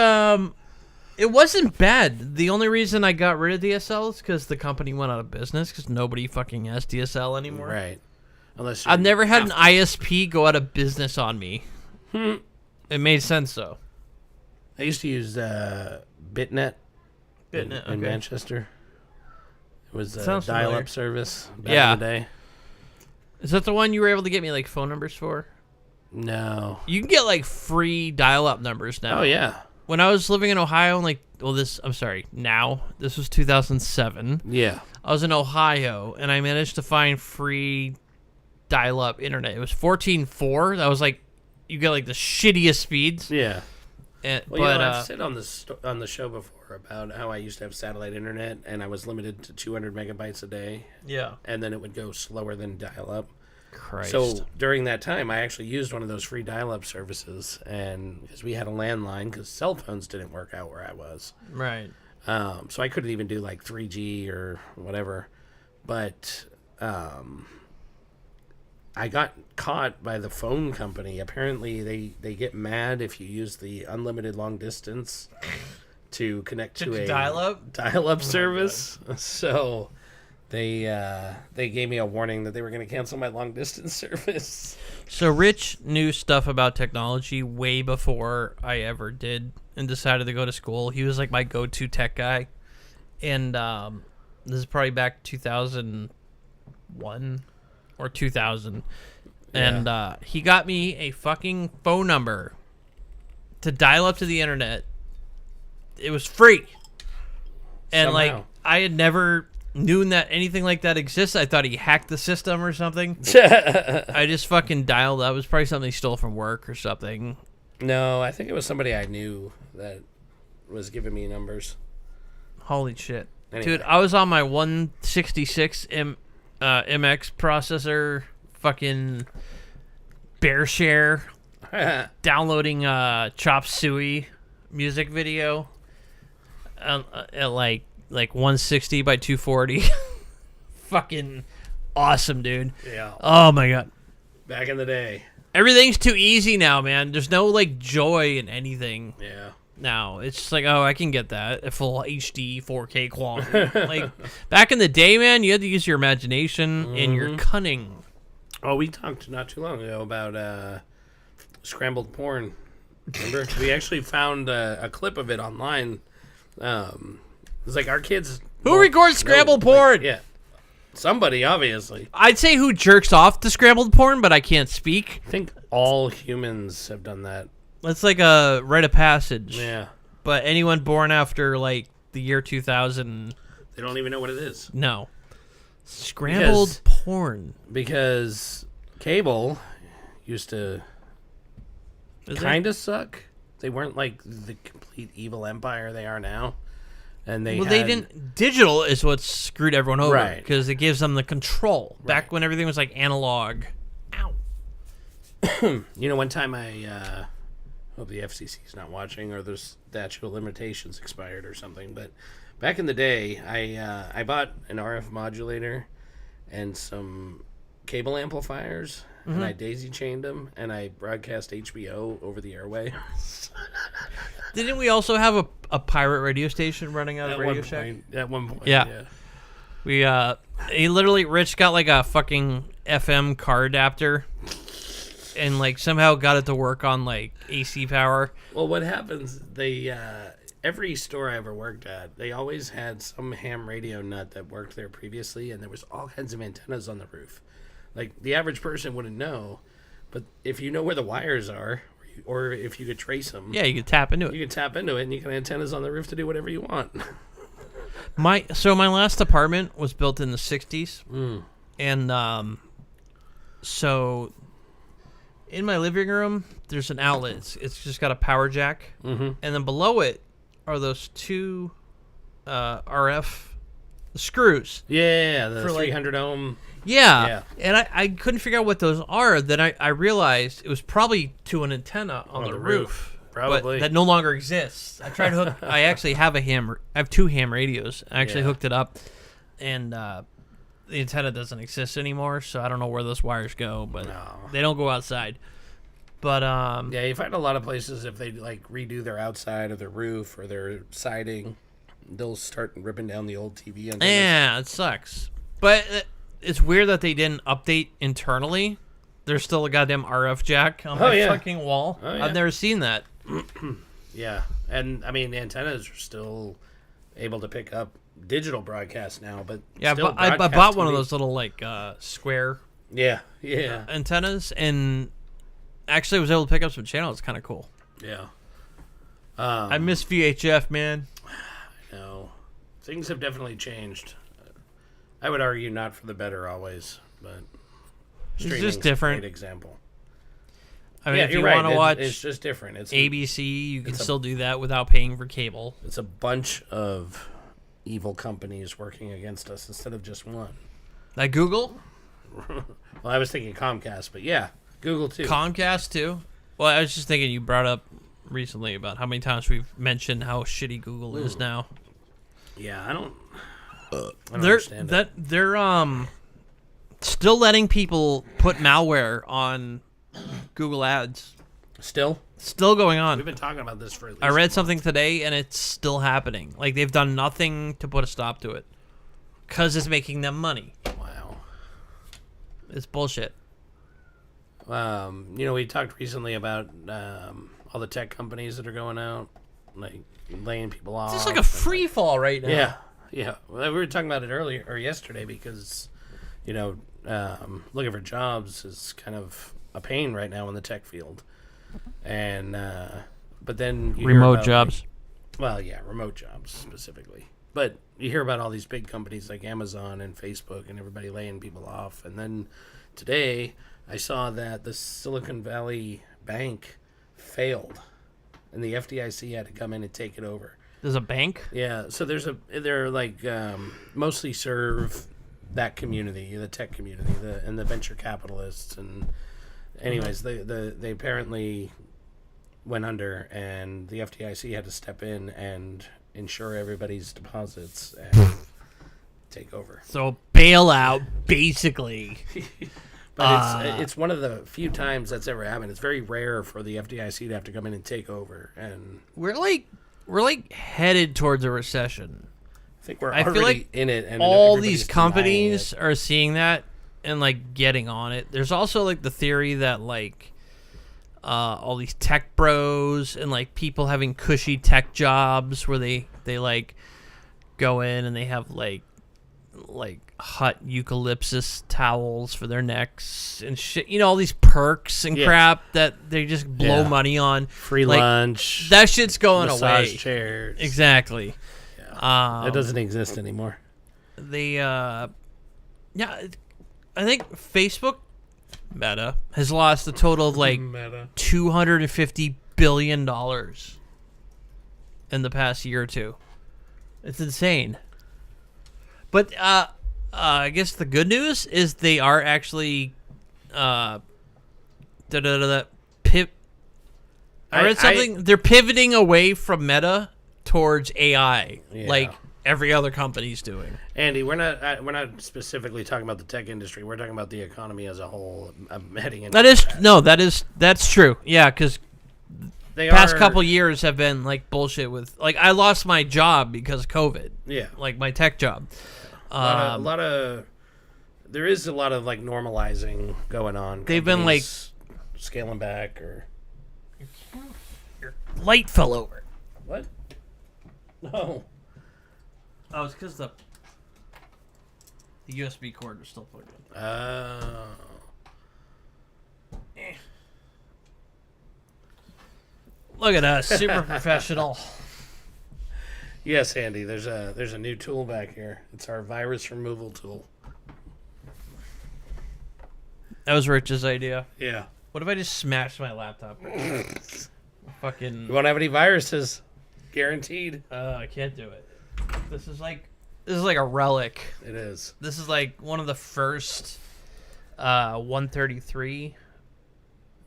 it wasn't bad. The only reason I got rid of DSL is because the company went out of business because nobody fucking has DSL anymore. Right. Unless I've never had an ISP go out of business on me. It made sense though. I used to use BitNet in okay. Manchester. It was a Sounds dial-up familiar. service back Yeah. in the day. Is that the one you were able to get me like phone numbers for? No. You can get like free dial-up numbers now. Oh yeah. When I was living in Ohio, now this was 2007. Yeah. I was in Ohio, and I managed to find free dial-up internet. It was 14.4. That was like, you get like the shittiest speeds. Yeah. And, Well, but I've said on the show before about how I used to have satellite internet, and I was limited to 200 megabytes a day, yeah, and then it would go slower than dial-up. Christ. So during that time, I actually used one of those free dial-up services, and because we had a landline, because cell phones didn't work out where I was, right. so I couldn't even do like 3G or whatever. But I got caught by the phone company. Apparently, they get mad if you use the unlimited long distance to connect to a dial-up service. So they gave me a warning that they were going to cancel my long distance service. So Rich knew stuff about technology way before I ever did and decided to go to school. He was like my go-to tech guy. And this is probably back 2001 or 2000. And he got me a fucking phone number to dial up to the internet. It was free. And Somehow. like I had never known that anything like that exists. I thought he hacked the system or something. I just fucking dialed up. It was probably something he stole from work or something. No, I think it was somebody I knew that was giving me numbers. Holy shit. Anyway. Dude, I was on my 166 MX processor, fucking bear share, downloading Chop Suey music video at like 160 by 240. Fucking awesome, dude. Yeah. Oh my god. Back in the day. Everything's too easy now, man. There's no like joy in anything. Yeah. Now it's just like, oh, I can get that at full HD 4K quality. Like back in the day, man, you had to use your imagination and your cunning. Oh, we talked not too long ago about scrambled porn. Remember? We actually found a clip of it online. It's like our kids. Who records scrambled porn? Yeah. Somebody, obviously. I'd say who jerks off to scrambled porn, but I can't speak. I think all humans have done that. That's like a rite of passage. Yeah. But anyone born after like the year 2000, They don't even know what it is. no. Scrambled porn. Because cable used to Is kind of suck. They weren't like the complete evil empire they are now. And they they didn't. Digital is what screwed everyone over. Right. Because it gives them the control. Back Right. when everything was like analog. Ow. You know, one time I hope the FCC's not watching or the statute of limitations expired or something. But back in the day, I bought an RF modulator and some cable amplifiers, and I daisy chained them, and I broadcast HBO over the airway. Didn't we also have a pirate radio station running out of At Radio one Shack? point, at one point, Yeah. We he literally Rich got like a fucking FM car adapter and like somehow got it to work on like AC power. Well, what happens? They every store I ever worked at, they always had some ham radio nut that worked there previously, and there was all kinds of antennas on the roof. Like the average person wouldn't know, but if you know where the wires are, or if you could trace them, Yeah, you could tap into you it. can tap into it, and you can have antennas on the roof to do whatever you want. My last apartment was built in the 60s. And so in my living room there's an outlet. It's just got a power jack. And then below it are those two RF screws. Yeah, the For, like- 300 ohm. Yeah. Yeah. And I couldn't figure out what those are. Then I realized it was probably to an antenna on the roof. Probably. But that no longer exists. I tried to hook. I actually have I have two ham radios. I actually Yeah. hooked it up, and the antenna doesn't exist anymore. So I don't know where those wires go, but they don't go outside. But Yeah, you find a lot of places if they like redo their outside of their roof or their siding, they'll start ripping down the old TV antennas. yeah, it sucks. But it's weird that they didn't update internally. There's still a goddamn RF jack on my fucking wall. Oh, yeah. I've never seen that. Yeah, and I mean the antennas are still able to pick up digital broadcasts now, but Yeah, still I broadcast bought one of TV. those little like square Yeah, antennas, and actually was able to pick up some channels. It's kind of cool. Yeah. I miss VHF, man. No, things have definitely changed. I would argue not for the better always, but It's just streaming's a different. great example. I mean, Yeah, if you're you right. want to watch It's just different. It's ABC, you can still do that without paying for cable. It's a bunch of evil companies working against us instead of just one. Like Google, Well, I was thinking Comcast, but yeah, Google too. Comcast too. Well, I was just thinking you brought up recently about how many times we've mentioned how shitty Google is now. Yeah, I don't They're understand it. they're still letting people put malware on Google Ads. Still, Still going on. we've been talking about this for at least I read a month. something today, and it's still happening. Like, they've done nothing to put a stop to it. Because it's making them money. Wow. It's bullshit. We talked recently about all the tech companies that are going out, like laying people off. It's just like a free fall right now. Yeah, yeah. Well, we were talking about it earlier or yesterday because, looking for jobs is kind of a pain right now in the tech field, and but then you hear Remote about, jobs. well, yeah, remote jobs specifically. But you hear about all these big companies like Amazon and Facebook and everybody laying people off. And then today I saw that the Silicon Valley Bank failed, and the FDIC had to come in and take it over. There's a bank? Yeah, so they're like mostly serve that community, the tech community, and the venture capitalists. And anyways, they apparently went under, and the FDIC had to step in and insure everybody's deposits and take over. So, bailout, basically. But it's one of the few times that's ever happened. It's very rare for the FDIC to have to come in and take over. And We're like headed towards a recession. I think we're I feel already like in it. And all everybody's these denying companies it. are seeing that and like getting on it. There's also like the theory that like all these tech bros and like people having cushy tech jobs where they like go in and they have like hot eucalyptus towels for their necks and shit, all these perks and Yeah. crap that they just blow Yeah. money on. Free Like, lunch, that shit's going massage away. chairs. Exactly. That doesn't exist anymore. I think Facebook Meta has lost a total of like $250 billion in the past year or two. It's insane. But I guess the good news is they are actually I read something. They're pivoting away from Meta towards AI, Yeah. like every other company's doing. Andy, we're not specifically talking about the tech industry. We're talking about the economy as a whole. I'm heading into That's true. Yeah, because they past are, couple years have been like bullshit with like I lost my job because of COVID. Yeah, Like my tech job. a lot of there is a lot of like normalizing going on. They've been, like- Companies scaling back or Your light fell over. what? No. Oh, it's because the USB cord was still plugged in. Look at us, super professional. Yes, Andy. There's a new tool back here. It's our virus removal tool. That was Rich's idea. Yeah. What if I just smashed my laptop? You Fucking. won't have any viruses, guaranteed. I can't do it. This is like a relic. It is. This is like one of the first 133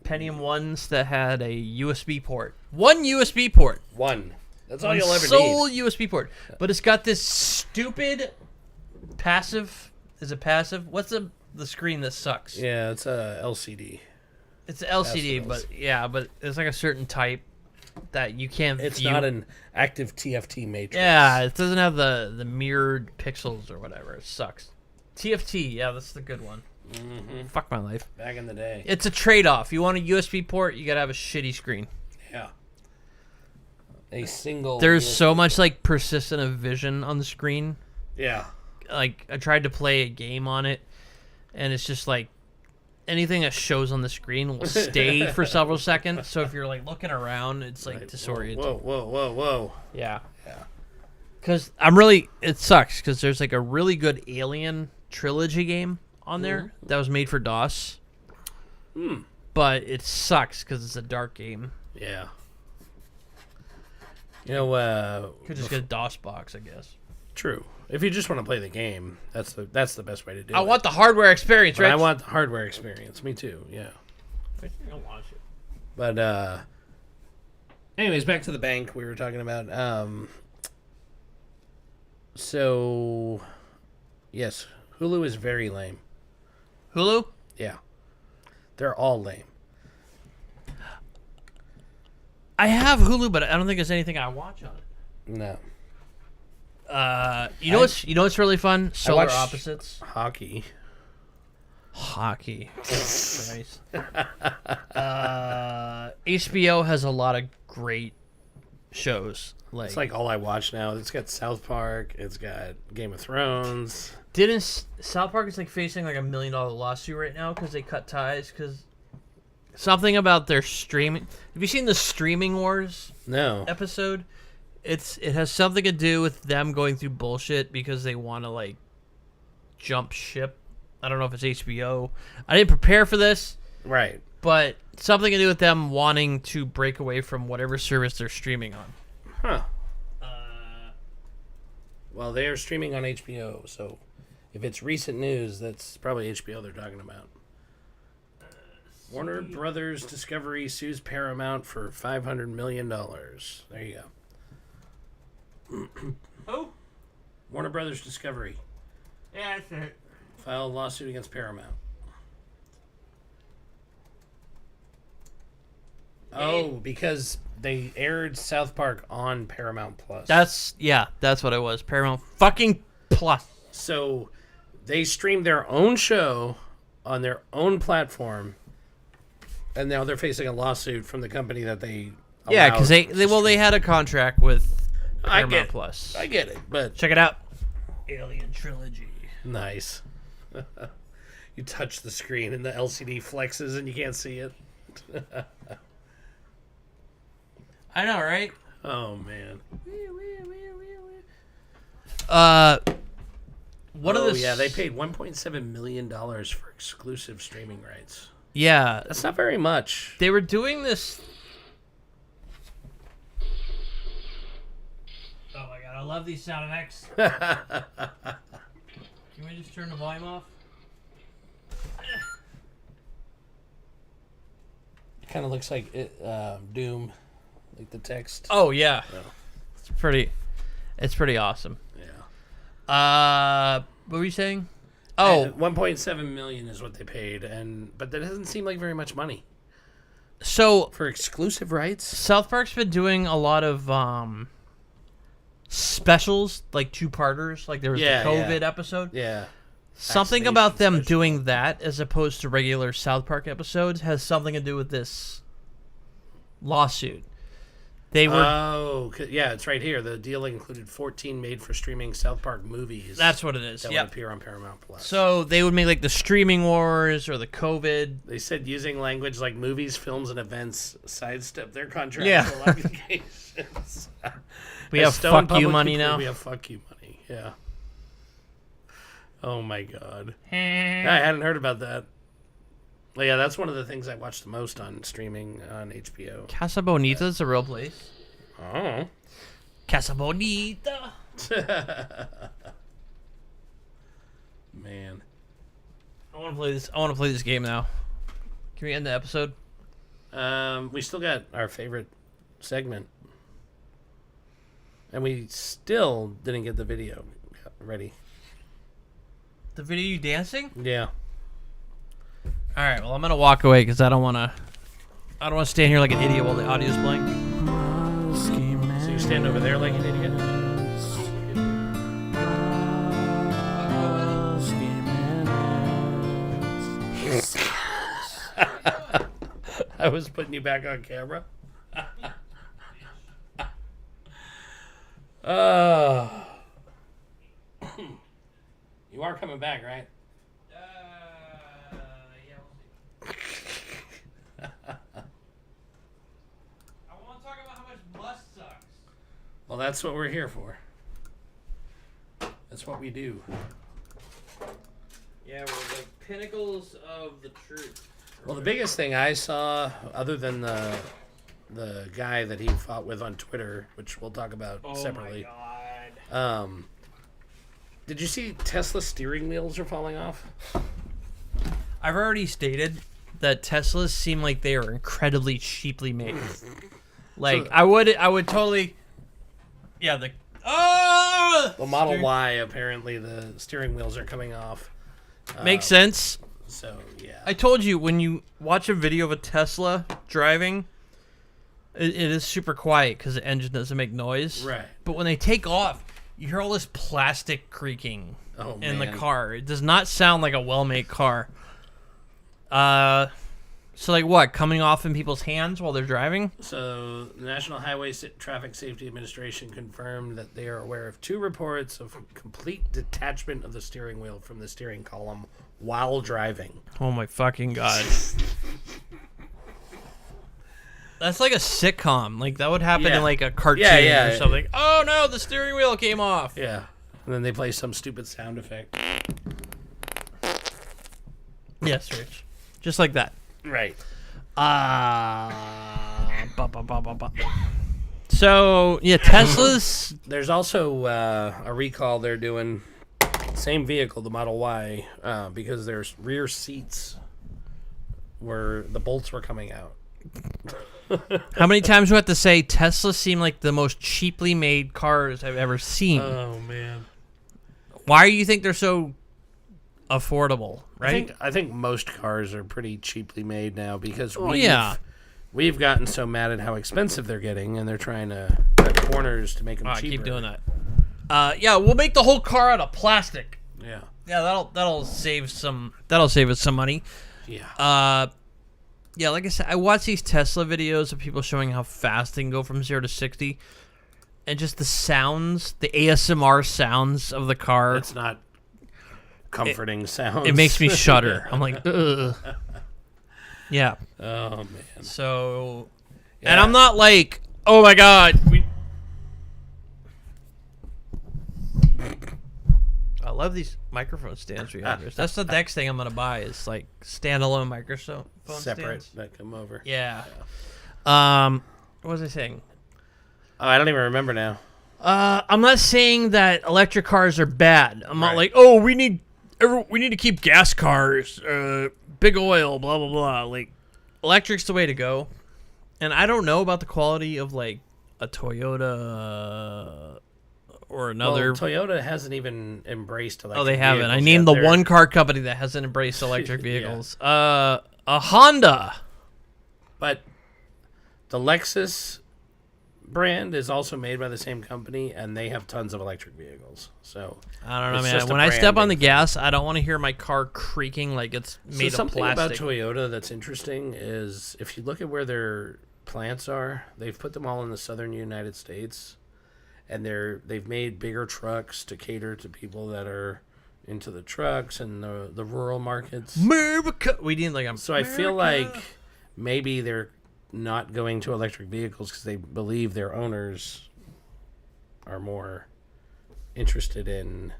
Pentium ones that had a USB port. One USB port. One. That's all One you'll ever sole need. USB port. But it's got this stupid passive. Is it passive? What's the screen that sucks? Yeah, it's a LCD. It's an LCD, Passive. but it's like a certain type that you can't It's view. not an active TFT matrix. Yeah, it doesn't have the mirrored pixels or whatever. It sucks. TFT, yeah, that's the good one. Mm-hmm. Fuck my life. Back in the day. It's a trade-off. You want a USB port, you gotta have a shitty screen. Yeah. A single. There's USB. so much like persistent of vision on the screen. Yeah. Like I tried to play a game on it, and it's just like anything that shows on the screen will stay for several seconds. So if you're like looking around, it's like disorienting. Whoa. Yeah. Yeah. Because it sucks because there's like a really good Alien trilogy game on there that was made for DOS. But it sucks because it's a dark game. Yeah. You know, Could just get a DOS box, I guess. true. If you just want to play the game, that's the best way to do it. I want the hardware experience, But right? I want the hardware experience. Me too. Yeah. I'll watch it. But anyways, back to the bank we were talking about. So yes, Hulu is very lame. Hulu? Yeah. They're all lame. I have Hulu, but I don't think there's anything I watch on it. No. You know what's really fun? Solar watch Opposites. Hockey. Hockey. Christ. HBO has a lot of great shows. It's like all I watch now. It's got South Park. It's got Game of Thrones. Didn't South Park is like facing like $1 million lawsuit right now because they cut ties because something about their streaming. Have you seen the Streaming Wars No. episode? It has something to do with them going through bullshit because they want to like jump ship. I don't know if it's HBO. I didn't prepare for this, Right. but something to do with them wanting to break away from whatever service they're streaming on. Huh. Well, they are streaming on HBO, so if it's recent news, that's probably HBO they're talking about. Warner Brothers Discovery sues Paramount for $500 million. There you go. Oh, Warner Brothers Discovery yeah, that's it. filed a lawsuit against Paramount. Oh, because they aired South Park on Paramount Plus. That's what it was. Paramount fucking Plus. So they streamed their own show on their own platform, and now they're facing a lawsuit from the company that they Yeah, because they had a contract with I Paramount get it. Plus. I get it, but Check it out. Alien Trilogy. nice. You touch the screen and the LCD flexes and you can't see it. I know, right? Oh man. What are the? Yeah, they paid $1.7 million for exclusive streaming rights. Yeah, That's not very much. they were doing this. Oh my god, I love these sound effects. Can we just turn the volume off? It kind of looks like Doom, like the text. Oh yeah, Yeah. it's pretty awesome. Yeah. What were you saying? Oh, $1.7 million is what they paid, but that doesn't seem like very much money so for exclusive rights. South Park's been doing a lot of specials, like two-parters. Like there was Yeah, the COVID yeah. episode. Yeah. Something Vaccination about them special. doing that as opposed to regular South Park episodes has something to do with this lawsuit. They were. Oh, yeah, it's right here. The deal included 14 made-for-streaming South Park movies. That's what it is. that would Yep. appear on Paramount Plus. So they would make like the Streaming Wars or the COVID. They said using language like movies, films, and events sidestep their contractual Yeah. obligations. We As have Stone fuck you publicly money proved, now. We have fuck you money. Yeah. Oh my god. I hadn't heard about that. Well, yeah, that's one of the things I watch the most on streaming on HBO. Casa Bonita is a real place. Oh. Casa Bonita. Man. I want to play this. I want to play this game now. Can we end the episode? We still got our favorite segment. And we still didn't get the video ready. The video you dancing? Yeah. All right. Well, I'm gonna walk away because I don't want to. I don't want to stand here like an idiot while the audio's playing. So you stand over there like an idiot? I was putting you back on camera. You are coming back, right? Yeah, we'll see. that's what we're here for. That's what we do. Yeah, we're like pinnacles of the truth. Well, the biggest thing I saw, other than the guy that he fought with on Twitter, which we'll talk about separately. Oh my god. Did you see Tesla steering wheels are falling off? I've already stated that Teslas seem like they are incredibly cheaply made. Like I would totally. Yeah, the Model Y, apparently the steering wheels are coming off. Makes sense. So yeah, I told you, when you watch a video of a Tesla driving, it is super quiet because the engine doesn't make noise. Right. But when they take off, you hear all this plastic creaking in the man. car. It does not sound like a well-made car. So like what? Coming off in people's hands while they're driving? So the National Highway Traffic Safety Administration confirmed that they are aware of 2 reports of complete detachment of the steering wheel from the steering column while driving. Oh my fucking god. That's like a sitcom. Like that would happen in like a cartoon or something. Oh no, the steering wheel came off. Yeah. And then they play some stupid sound effect. Yes, Rich. Just like that. Right. So, yeah, Tesla's... There's also a recall they're doing. Same vehicle, the Model Y, because there's rear seats where the bolts were coming out. How many times do I have to say Tesla seem like the most cheaply made cars I've ever seen? Oh, man. Why do you think they're so affordable, right? I think most cars are pretty cheaply made now because we've gotten so mad at how expensive they're getting, and they're trying to cut corners to make them cheaper. I keep doing that. Yeah, we'll make the whole car out of plastic. Yeah. Yeah, that'll save us some money. Yeah. Yeah, like I said, I watch these Tesla videos of people showing how fast they can go from 0 to 60, and just the sounds, the ASMR sounds of the car. It's not comforting sounds. It makes me shudder. I'm like, ugh. Yeah. Oh, man. So, and I'm not like, oh my god. I love these microphone stands we have. That's the next thing I'm gonna buy is like standalone microphone separate stands. that come over. Yeah. What was I saying? Oh, I don't even remember now. I'm not saying that electric cars are bad. I'm not like, oh, we need to keep gas cars, big oil, blah blah blah. Like, electric's the way to go. And I don't know about the quality of like a Toyota or another. Well, Toyota hasn't even embraced electric. Oh, they haven't. vehicles I named yet. the one car company that hasn't embraced electric vehicles. A Honda. But the Lexus brand is also made by the same company, and they have tons of electric vehicles. So I don't know, it's man. just a When I step on the branding gas, I don't want to hear my car creaking like it's made of something plastic. about Toyota that's interesting is if you look at where their plants are, they've put them all in the southern United States, and they've made bigger trucks to cater to people that are into the trucks and the rural markets. America. We didn't like. So I feel like maybe they're not going to electric vehicles because they believe their owners are more interested in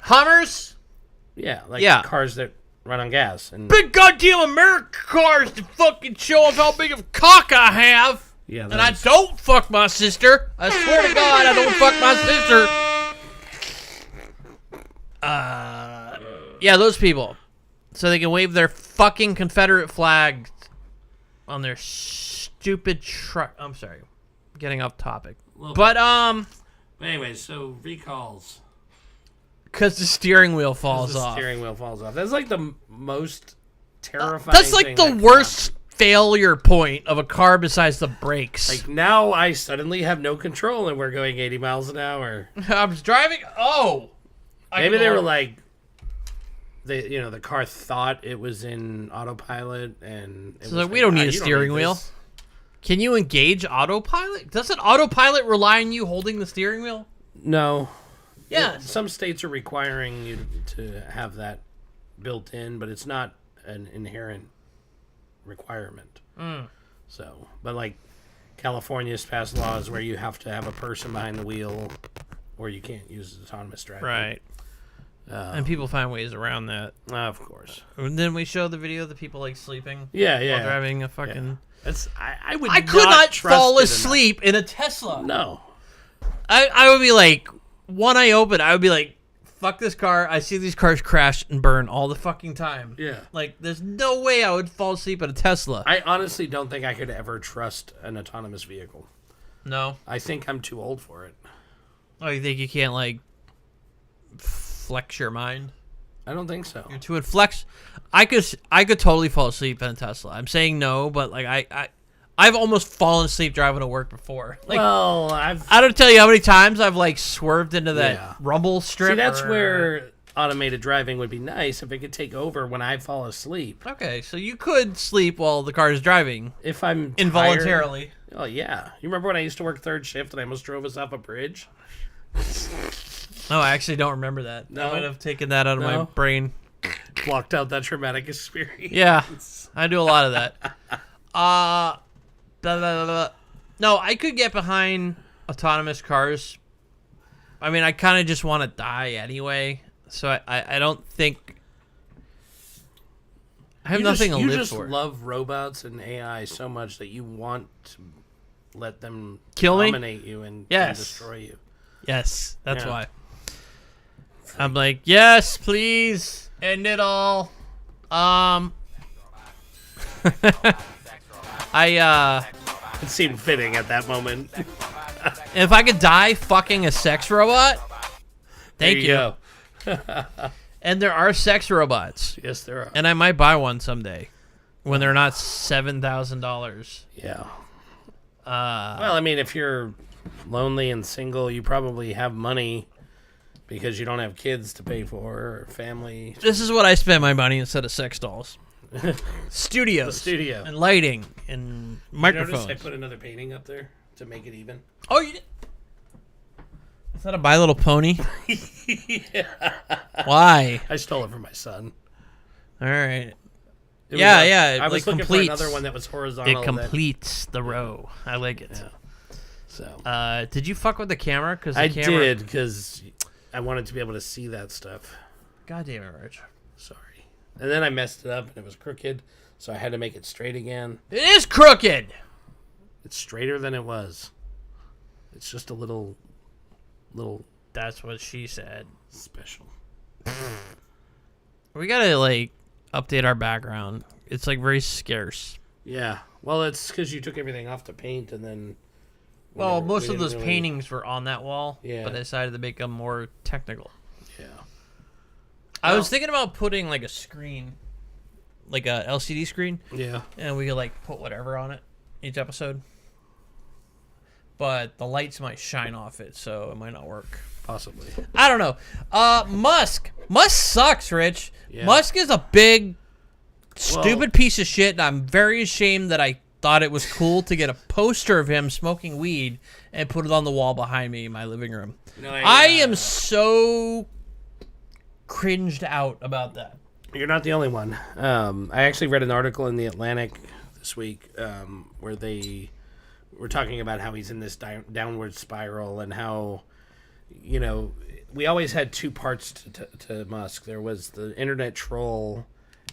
Hummers. cars that run on gas and Big goddamn American cars to fucking show off how big of a cock I have. yeah, And I don't fuck my sister. I swear to God, I don't fuck my sister. Yeah, those people. So they can wave their fucking Confederate flag on their stupid truck. I'm sorry. Getting off topic. But anyways, so recalls. because the steering wheel falls The off. steering wheel falls off. That's like the most terrifying. That's like thing the that worst failure point of a car besides the brakes. Like now, I suddenly have no control, and we're going 80 miles an hour. I was driving. Oh, Maybe they were like, the car thought it was in autopilot, and it was like, we don't need a you steering need wheel. this." Can you engage autopilot? Doesn't autopilot rely on you holding the steering wheel? No. Yeah. Some states are requiring you to have that built in, but it's not an inherent requirement. So, but like, California's passed laws where you have to have a person behind the wheel, or you can't use autonomous driving. Right. And people find ways around that. Of course. And then we show the video of the people like sleeping. Yeah. While driving a fucking. That's I would. I could not trust fall it asleep in a Tesla. No. I would be like, one eye open. I would be like, fuck this car. I see these cars crash and burn all the fucking time. Yeah. Like, there's no way I would fall asleep in a Tesla. I honestly don't think I could ever trust an autonomous vehicle. No. I think I'm too old for it. Oh, you think you can't like flex your mind? I don't think so. You're too inflex. I could totally fall asleep in a Tesla. I'm saying no, but like I've almost fallen asleep driving to work before. Like, Well, I don't tell you how many times I've like swerved into that rumble strip. See, that's where automated driving would be nice if it could take over when I fall asleep. Okay, so you could sleep while the car is driving If I'm involuntarily. Tired, oh yeah. You remember when I used to work third shift and I almost drove us off a bridge? No, I actually don't remember that. No? I might have taken that out of my brain. Blocked out that traumatic experience. Yeah, I do a lot of that. No, I could get behind autonomous cars. I mean, I kind of just want to die anyway, so I don't think I have nothing to live for. You just love robots and AI so much that you want to let them Kill me? dominate you and destroy you. Yes, that's Yeah. why. I'm like, yes, please, end it all. It seemed fitting at that moment. If I could die fucking a sex robot, thank you. Go. And there are sex robots, Yes, there are. and I might buy one someday when they're not $7,000. Yeah. Well, I mean, if you're lonely and single, you probably have money because you don't have kids to pay for or family. This is what I spend my money instead of sex dolls. Studios. The studio. And lighting and microphones. Notice I put another painting up there to make it even. Oh, you did? Is that a My Little Pony? Yeah. Why? I stole it from my son. All right. It Yeah, was yeah, I was it looking completes. for another one that was horizontal. It completes the row. I like it. Yeah. So Did you fuck with the camera? Cause I camera... did because I wanted to be able to see that stuff. God damn it, Rich. Sorry. And then I messed it up and it was crooked, so I had to make it straight again. It is crooked. It's straighter than it was. It's just a little That's what she said. special. We gotta like update our background. It's like very scarce. Yeah. Well, it's because you took everything off to paint and then. Well, we most of didn't those really- paintings were on that wall, Yeah. but I decided to make them more technical. Yeah. I was thinking about putting like a screen, like a LCD screen, Yeah. and we could like put whatever on it each episode. But the lights might shine off it, so it might not work. Possibly. I don't know. Musk sucks, Rich. Yeah. Musk is a big, stupid piece of shit, and I'm very ashamed that I thought it was cool to get a poster of him smoking weed and put it on the wall behind me in my living room. No, I am so cringed out about that. You're not the only one. I actually read an article in the Atlantic this week where they were talking about how he's in this downward spiral and how, you know, we always had two parts to Musk. There was the internet troll,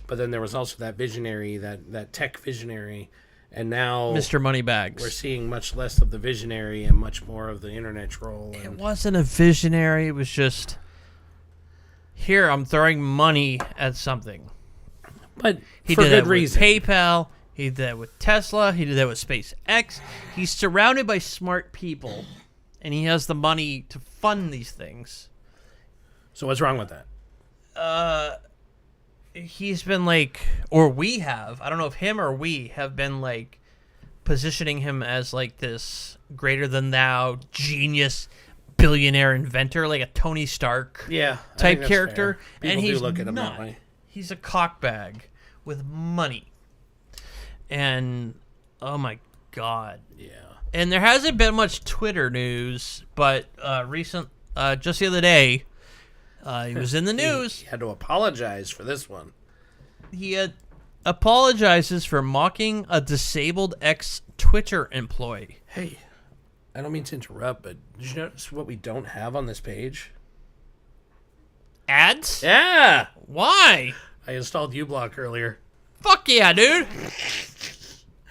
but then there was also that visionary, that tech visionary. And now Mr. Moneybags. we're seeing much less of the visionary and much more of the internet troll. It And wasn't a visionary. It was just, here, I'm throwing money at something. but He for did good that reason. with PayPal. He did that with Tesla. He did that with SpaceX. He's surrounded by smart people, and he has the money to fund these things. So what's wrong with that? He's been like, or we have, I don't know if him or we have been like positioning him as like this greater than thou genius billionaire inventor, like a Tony Stark Yeah, I type think that's character. fair. People And do he's look at him not. that way. He's a cockbag with money. And oh my god. Yeah. And there hasn't been much Twitter news, but just the other day, he was in the news. He had to apologize for this one. He had apologizes for mocking a disabled ex-Twitter employee. Hey, I don't mean to interrupt, but did you notice what we don't have on this page? Ads? Yeah! Why? I installed uBlock earlier. Fuck yeah, dude.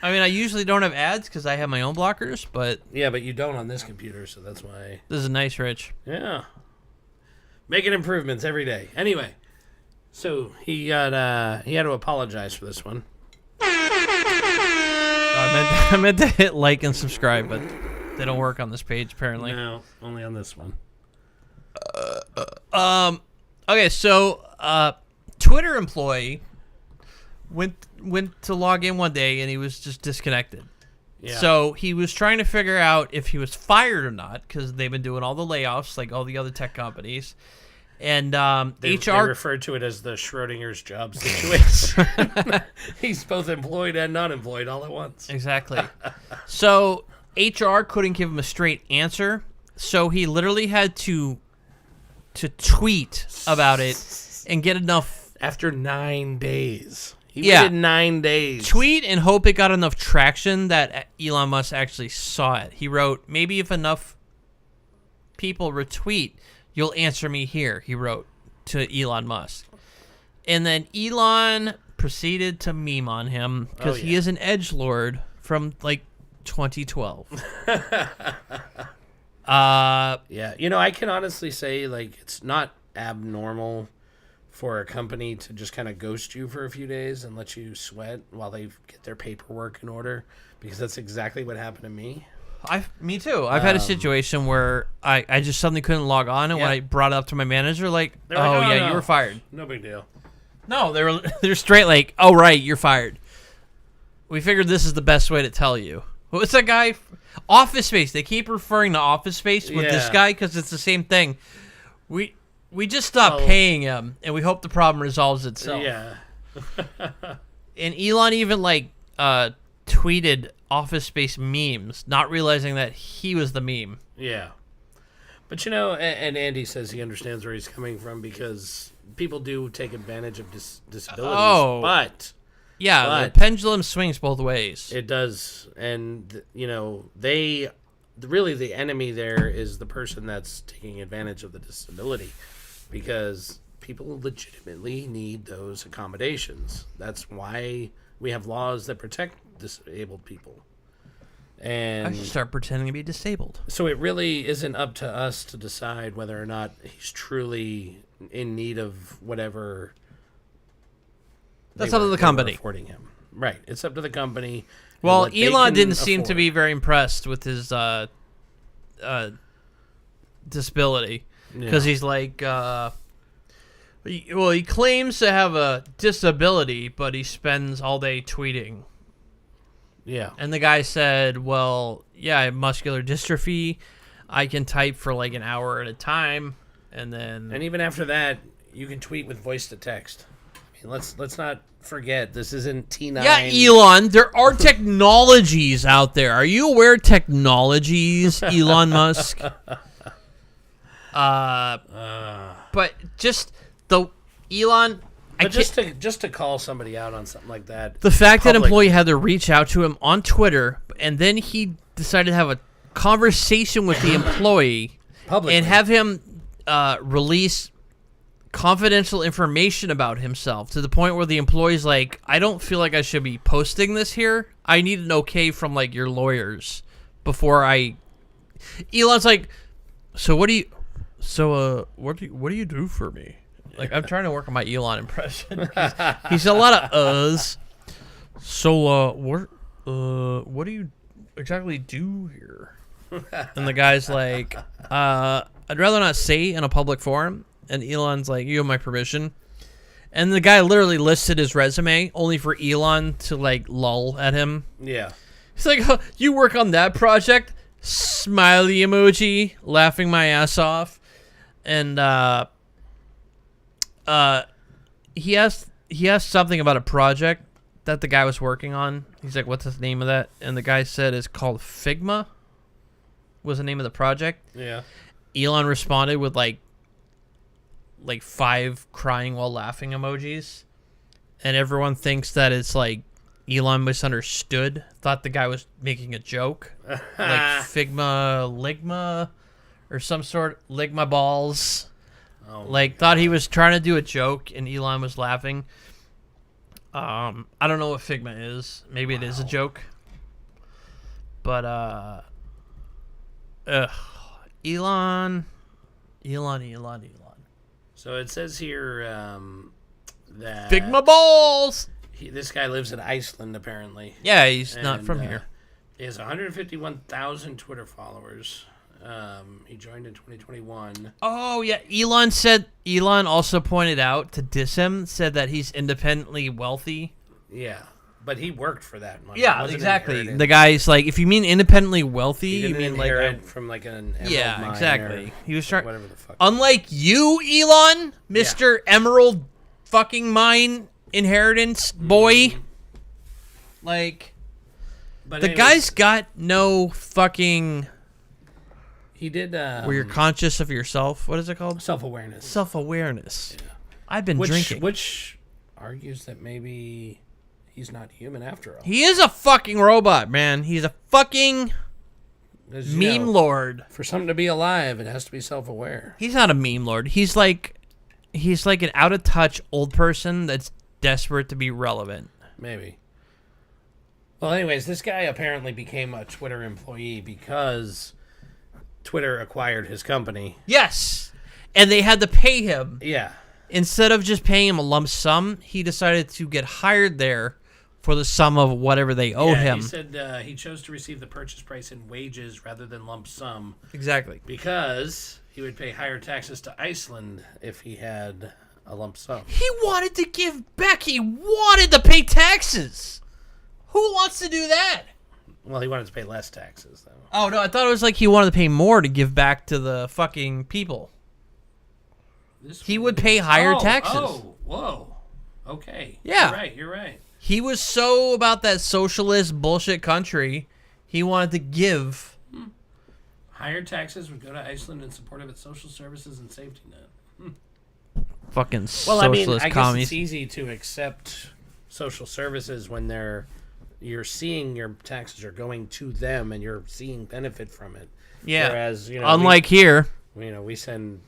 I mean, I usually don't have ads because I have my own blockers, but Yeah, but you don't on this computer, so that's why. this is nice, Rich. Yeah. Making improvements every day. Anyway, so he had to apologize for this one. I meant to hit like and subscribe, but they don't work on this page apparently. No, only on this one. Okay, so Twitter employee went to log in one day and he was just disconnected. Yeah. So he was trying to figure out if he was fired or not because they've been doing all the layoffs like all the other tech companies. And They HR referred to it as the Schrodinger's job situation. He's both employed and not employed all at once. Exactly. So HR couldn't give him a straight answer, so he literally had to tweet about it and get enough After 9 days. He Yeah. waited 9 days. tweet and hope it got enough traction that Elon Musk actually saw it. He wrote, "Maybe if enough people retweet, you'll answer me here," he wrote to Elon Musk. And then Elon proceeded to meme on him because he yeah. is an edgelord from like 2012. Yeah, you know, I can honestly say, like, it's not abnormal for a company to just kind of ghost you for a few days and let you sweat while they get their paperwork in order, because that's exactly what happened to me. Me too. I've had a situation where I just suddenly couldn't log on, and when Yeah. I brought it up to my manager, like, They're like, oh yeah, no. you were fired. No big deal. No, they're straight like, oh right, you're fired. We figured this is the best way to tell you. What's that guy? Office Space. They keep referring to Office Space with this Yeah. guy because it's the same thing. We just stopped Oh. paying him, and we hope the problem resolves itself. Yeah. And Elon even tweeted Office Space memes, not realizing that he was the meme. Yeah. But, you know, and Andy says he understands where he's coming from because people do take advantage of disabilities. Oh. But Yeah, But- the pendulum swings both ways. it does. And, you know, really the enemy there is the person that's taking advantage of the disability, because people legitimately need those accommodations. That's why we have laws that protect disabled people. And I should start pretending to be disabled. so it really isn't up to us to decide whether or not he's truly in need of whatever. That's they up to were- the they were company. affording him. Right. It's up to the company. and Well, what they Elon can didn't seem to afford. be very impressed with his disability because he's like, he claims to have a disability, but he spends all day tweeting. Yeah. And the guy said, well, yeah, I have muscular dystrophy. I can type for like an hour at a time. And then... And even after that, you can tweet with voice to text. I mean, let's not forget, this isn't T9. Yeah, Elon, there are technologies out there. Are you aware of technologies, Elon Musk? But just the Elon... I But can't- just to call somebody out on something like that. The fact that public- employee had to reach out to him on Twitter, and then he decided to have a conversation with the employee Publicly. and have him release confidential information about himself to the point where the employee's like, I don't feel like I should be posting this here. I need an okay from like your lawyers before I... Elon's like, what do you do for me? Like, I'm trying to work on my Elon impression. He's a lot of uhs. So, what do you exactly do here? And the guy's like, I'd rather not say in a public forum. And Elon's like, you have my permission. And the guy literally listed his resume only for Elon to, like, lull at him. Yeah. He's like, oh, you work on that project? Smiley emoji, laughing my ass off. And, he asked something about a project that the guy was working on. He's like, what's the name of that? And the guy said it's called Figma was the name of the project. Yeah. Elon responded with like 5 crying while laughing emojis. and everyone thinks that it's like Elon misunderstood, thought the guy was making a joke, like Figma Ligma or some sort, Ligma balls. Oh, Like, thought he was trying to do a joke, and Elon was laughing. I don't know what Figma is. Maybe it is a joke. But, Elon. So it says here that Figma balls! this guy lives in Iceland, apparently. Yeah, he's not And, from here. He has 151,000 Twitter followers. He joined in 2021. Oh, yeah. Elon also pointed out, to diss him, said that he's independently wealthy. Yeah, but he worked for that money. It Yeah, wasn't exactly. inherited. The guy's like, if you mean independently wealthy, He you didn't mean like... inherit from like an emerald Yeah, mine exactly. or He was trying... whatever the fuck. Unlike you, Elon, Mr. Emerald fucking mine inheritance boy. Like, But the anyways, guy's got no fucking... he did where you're conscious of yourself. What is it called? self-awareness. Self-awareness. I've been which drinking. which argues that maybe he's not human after all. He is a fucking robot, man. He's a fucking 'Cause, you meme know, lord. For something to be alive, it has to be self-aware. He's not a meme lord. He's like an out of touch old person that's desperate to be relevant. Maybe. Well, anyways, this guy apparently became a Twitter employee because Twitter acquired his company. Yes. And they had to pay him. Yeah. Instead of just paying him a lump sum, he decided to get hired there for the sum of whatever they owed him. He said he chose to receive the purchase price in wages rather than lump sum Exactly. because he would pay higher taxes to Iceland if he had a lump sum. He wanted to give back. He wanted to pay taxes. Who wants to do that? Well, he wanted to pay less taxes, though. Oh, no, I thought it was like he wanted to pay more to give back to the fucking people. He would pay higher taxes. Oh, whoa. Okay. Yeah. You're right. He was so about that socialist bullshit country, he wanted to give. Higher taxes would go to Iceland in support of its social services and safety net. Fucking Well, I mean, socialist I guess commies. it's easy to accept social services when you're seeing your taxes are going to them and you're seeing benefit from it. Yeah. Whereas, Unlike here, we send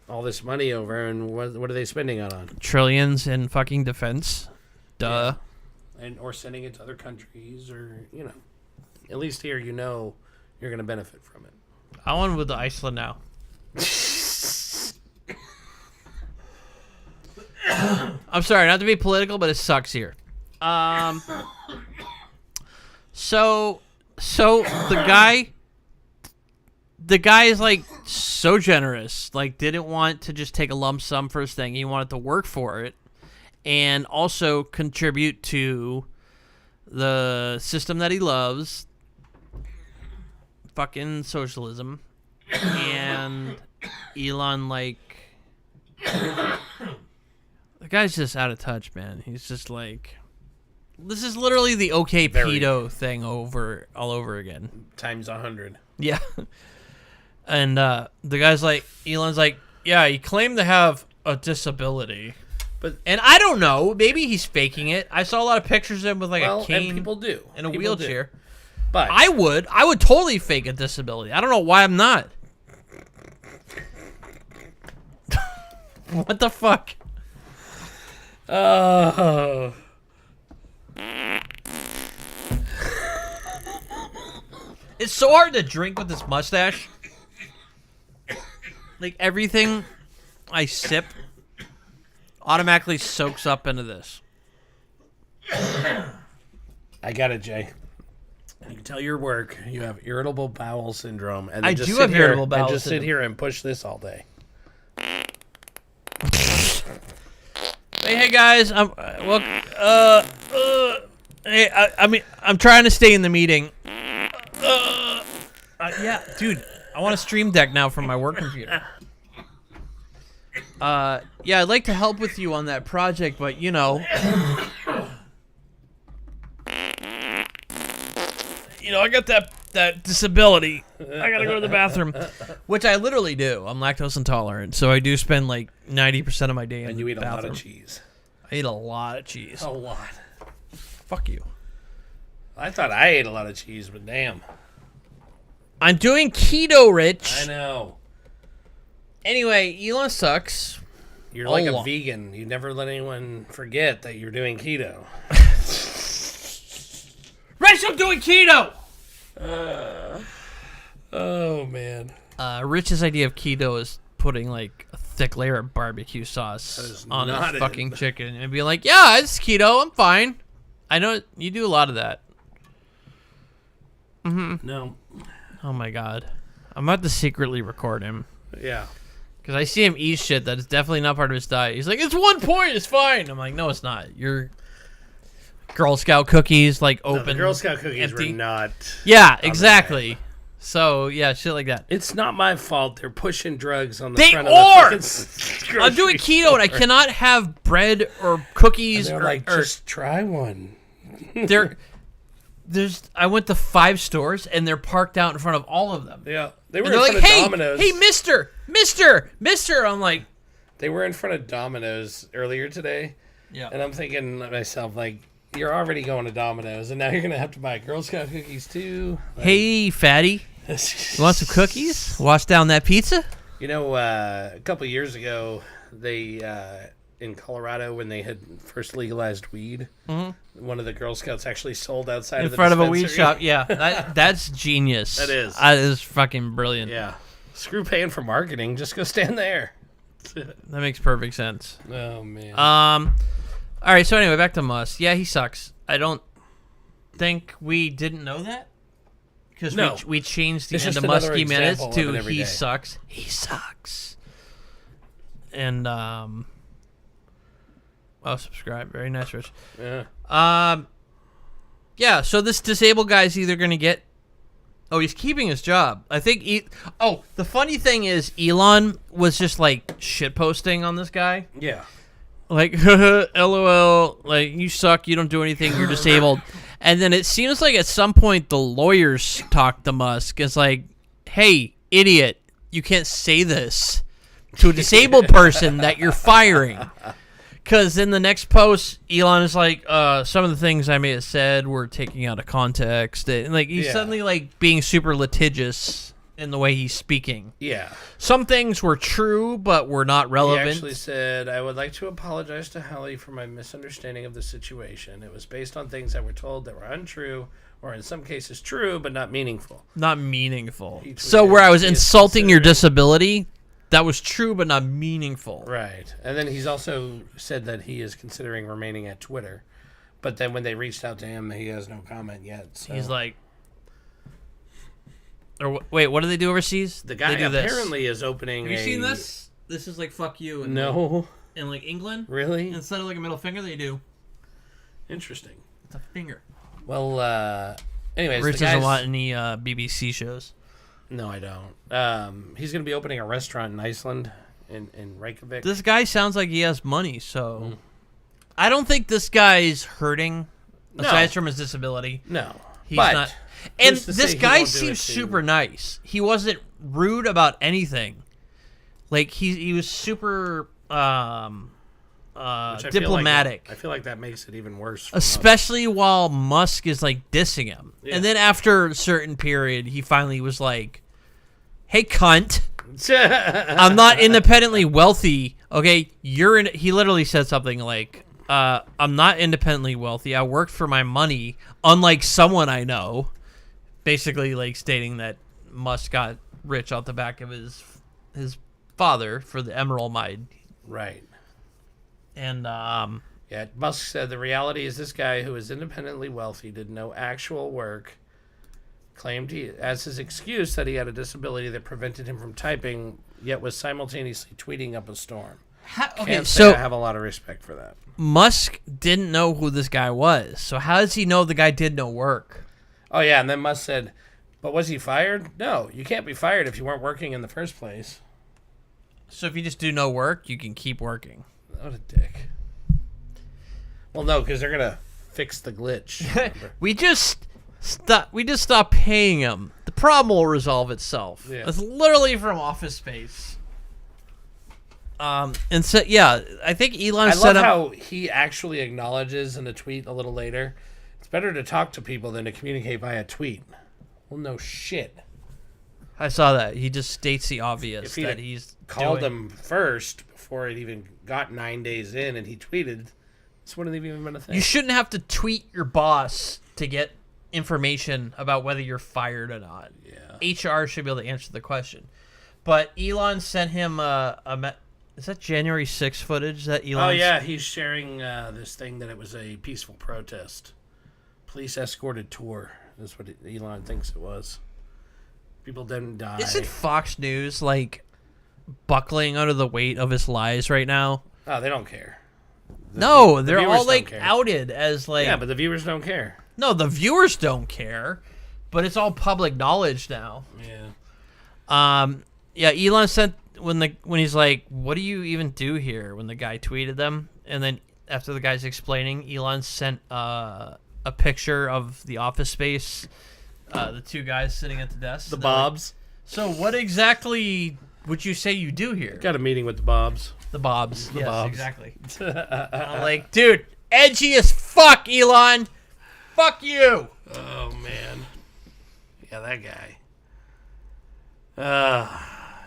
all this money over, and what are they spending it on? trillions in fucking defense. Duh. Or sending it to other countries, or at least here you're going to benefit from it. I want with the Iceland now. I'm sorry, not to be political, but it sucks here. So the guy is like so generous, like didn't want to just take a lump sum for his thing. He wanted to work for it and also contribute to the system that he loves, fucking socialism. And Elon, like, the guy's just out of touch, man. He's just like, this is literally the OK pedo thing all over again. Times 100. Yeah. And the guy's like, Elon's like, yeah, he claimed to have a disability. And I don't know. Maybe he's faking it. I saw a lot of pictures of him with like a cane and people do. and a People wheelchair. do. But I would totally fake a disability. I don't know why I'm not. What the fuck? Oh. It's so hard to drink with this mustache. Like everything I sip automatically soaks up into this. I got it, Jay. You can tell your work you have irritable bowel syndrome, and I just do sit have here irritable bowel and just syndrome. sit here and push this all day. Hey guys, I'm I'm trying to stay in the meeting. Yeah, dude, I want a stream deck now from my work computer. Yeah, I'd like to help with you on that project, but I got that disability. I gotta go to the bathroom, which I literally do. I'm lactose intolerant, so I do spend like 90% of my day in And the you eat a bathroom. lot of cheese. I ate a lot of cheese. A lot. Fuck you. I thought I ate a lot of cheese, but damn. I'm doing keto, Rich. I know. Anyway, Elon sucks. You're like a vegan. You never let anyone forget that you're doing keto. Rich, I'm doing keto! Oh, man. Rich's idea of keto is putting, like, a thick layer of barbecue sauce on not his fucking chicken and be like, yeah, it's keto. I'm fine. I know you do a lot of that. Mm-hmm. No. Oh, my God. I'm about to secretly record him. Yeah. Because I see him eat shit that is definitely not part of his diet. He's like, it's 1 point. It's fine. I'm like, no, it's not. Your Girl Scout cookies, like, open. No, the Girl Scout cookies empty. were not. Yeah, exactly. So, yeah, shit like that. It's not my fault they're pushing drugs on the They front are! of the fucking I'm doing grocery keto and I store. cannot have bread or cookies. And they're like, just try one. I went to 5 stores and they're parked out in front of all of them. Yeah. They were And in they're front like, of hey, Domino's. hey, mister. I'm like, They were in front of Domino's earlier today. yeah. And I'm thinking to myself, like, you're already going to Domino's, and now you're going to have to buy Girl Scout cookies, too. Like, Hey, fatty, you want some cookies? Wash down that pizza? You know, a couple years ago, they, in Colorado, when they had first legalized weed, one of the Girl Scouts actually sold outside In of the front of a weed dispensary. shop. Yeah, that's genius. That is. That is fucking brilliant. Yeah. Screw paying for marketing. Just go stand there. That makes perfect sense. Oh, man. All right, so anyway, back to Musk. Yeah, he sucks. I don't think we didn't know that. Because No. we changed the It's end just of another Muskie minutes example of to it every he day. sucks. He sucks. And, subscribe. Very nice, Rich. Yeah. Yeah, so this disabled guy's either going to get... Oh, he's keeping his job. I think... the funny thing is Elon was just, like, shitposting on this guy. Yeah. Like, LOL, like, you suck, you don't do anything, you're disabled. And then it seems like at some point the lawyers talked to Musk. It's like, hey, idiot, you can't say this to a disabled person that you're firing. Because in the next post, Elon is like, some of the things I may have said were taken out of context. And, like, he's suddenly, like, being super litigious in the way he's speaking. Yeah. Some things were true, but were not relevant. He actually said, I would like to apologize to Hallie for my misunderstanding of the situation. It was based on things that were told that were untrue, or in some cases true, but not meaningful. Not meaningful. He So tweeted, where I was he is insulting your considering- disability, that was true, but not meaningful. Right. And then he's also said that he is considering remaining at Twitter. But then when they reached out to him, he has no comment yet. So. He's like... Or wait, what do they do overseas? The guy They do this. apparently is opening Have you seen this? This is like fuck you. In No. in like England. Really? Instead of like a middle finger, they do. Interesting. It's a finger. Well, anyways, Rich the doesn't guy's... want any BBC shows. No, I don't. He's going to be opening a restaurant in Iceland, in Reykjavik. This guy sounds like he has money, so... I don't think this guy's hurting, aside from his disability. No. He's but not... And who's to this say he guy won't do it seems to- super nice. He wasn't rude about anything. Like he was super which I feel diplomatic. I feel like that makes it even worse. For Especially while Musk is like dissing him. Yeah. And then after a certain period, he finally was like, "Hey cunt, most. I'm not independently wealthy. Okay, he literally said something like, I'm not independently wealthy. I worked for my money, unlike someone I know." Basically, like stating that Musk got rich out the back of his father for the emerald mine. Right. And Yeah, Musk said the reality is this guy who is independently wealthy did no actual work, claimed he as his excuse that he had a disability that prevented him from typing, yet was simultaneously tweeting up a storm. Can't say I have a lot of respect for that. Musk didn't know who this guy was. So how does he know the guy did no work? Oh, yeah, and then Musk said, but was he fired? No, you can't be fired if you weren't working in the first place. So if you just do no work, you can keep working. What a dick. Well, no, because they're going to fix the glitch. We just stop paying him. The problem will resolve itself. Yeah. It's literally from Office Space. And so, yeah, I think Elon I set love up. how he actually acknowledges in a tweet a little later, it's better to talk to people than to communicate via tweet. Well, no shit. I saw that. He just states the obvious If he'd that he's called doing. him first before it even got 9 days in and he tweeted, this wouldn't have even been a thing. You shouldn't have to tweet your boss to get information about whether you're fired or not. Yeah. HR should be able to answer the question. But Elon sent him is that January 6th footage that Elon? Oh, yeah, he's sharing this thing that it was a peaceful protest. Police escorted tour. That's what Elon thinks it was. People didn't die. Isn't Fox News like buckling under the weight of his lies right now? Oh, they don't care. No, they're viewers all don't like care. outed as like. Yeah, but the viewers don't care. No, the viewers don't care, but it's all public knowledge now. Yeah. Yeah, Elon sent when he's like, "What do you even do here?" When the guy tweeted them, and then after the guy's explaining, Elon sent a picture of the office space, the two guys sitting at the desk. The Bobs. So what exactly would you say you do here? Got a meeting with the Bobs. The Bobs. Yes, Bobs. exactly. I'm like, dude, edgy as fuck, Elon. Fuck you. Oh, man. Yeah, that guy.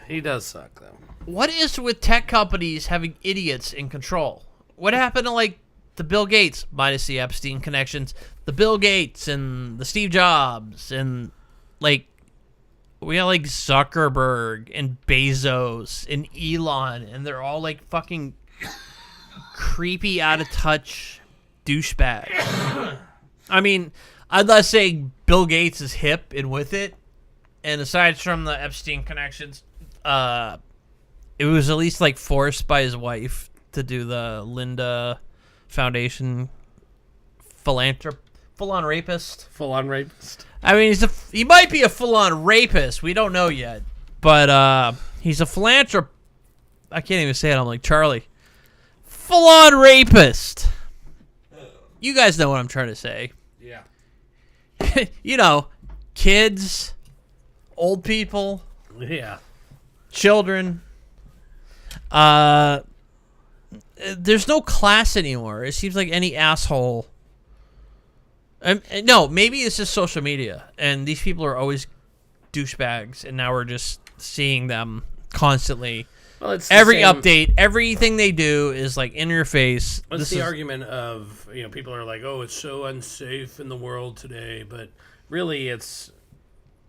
He does suck, though. What is with tech companies having idiots in control? What happened to like the Bill Gates, minus the Epstein connections, the Bill Gates and the Steve Jobs, and like we got like Zuckerberg and Bezos and Elon, and they're all like fucking creepy, out of touch douchebags. I mean, I'm not saying Bill Gates is hip and with it, and aside from the Epstein connections, it was at least like forced by his wife to do the Linda Foundation full-on rapist. Full-on rapist. I mean, he might be a full-on rapist. We don't know yet, but he's a philanthropist. I can't even say it. I'm like Charlie. Full-on rapist. You guys know what I'm trying to say. Yeah. You know, kids, old people, Yeah. children. There's no class anymore. It seems like any asshole. No, maybe it's just social media, and these people are always douchebags, and now we're just seeing them constantly. Well, it's the Every same- update, everything they do is like in your face. What's This the is- argument of, people are like, oh, it's so unsafe in the world today, but really it's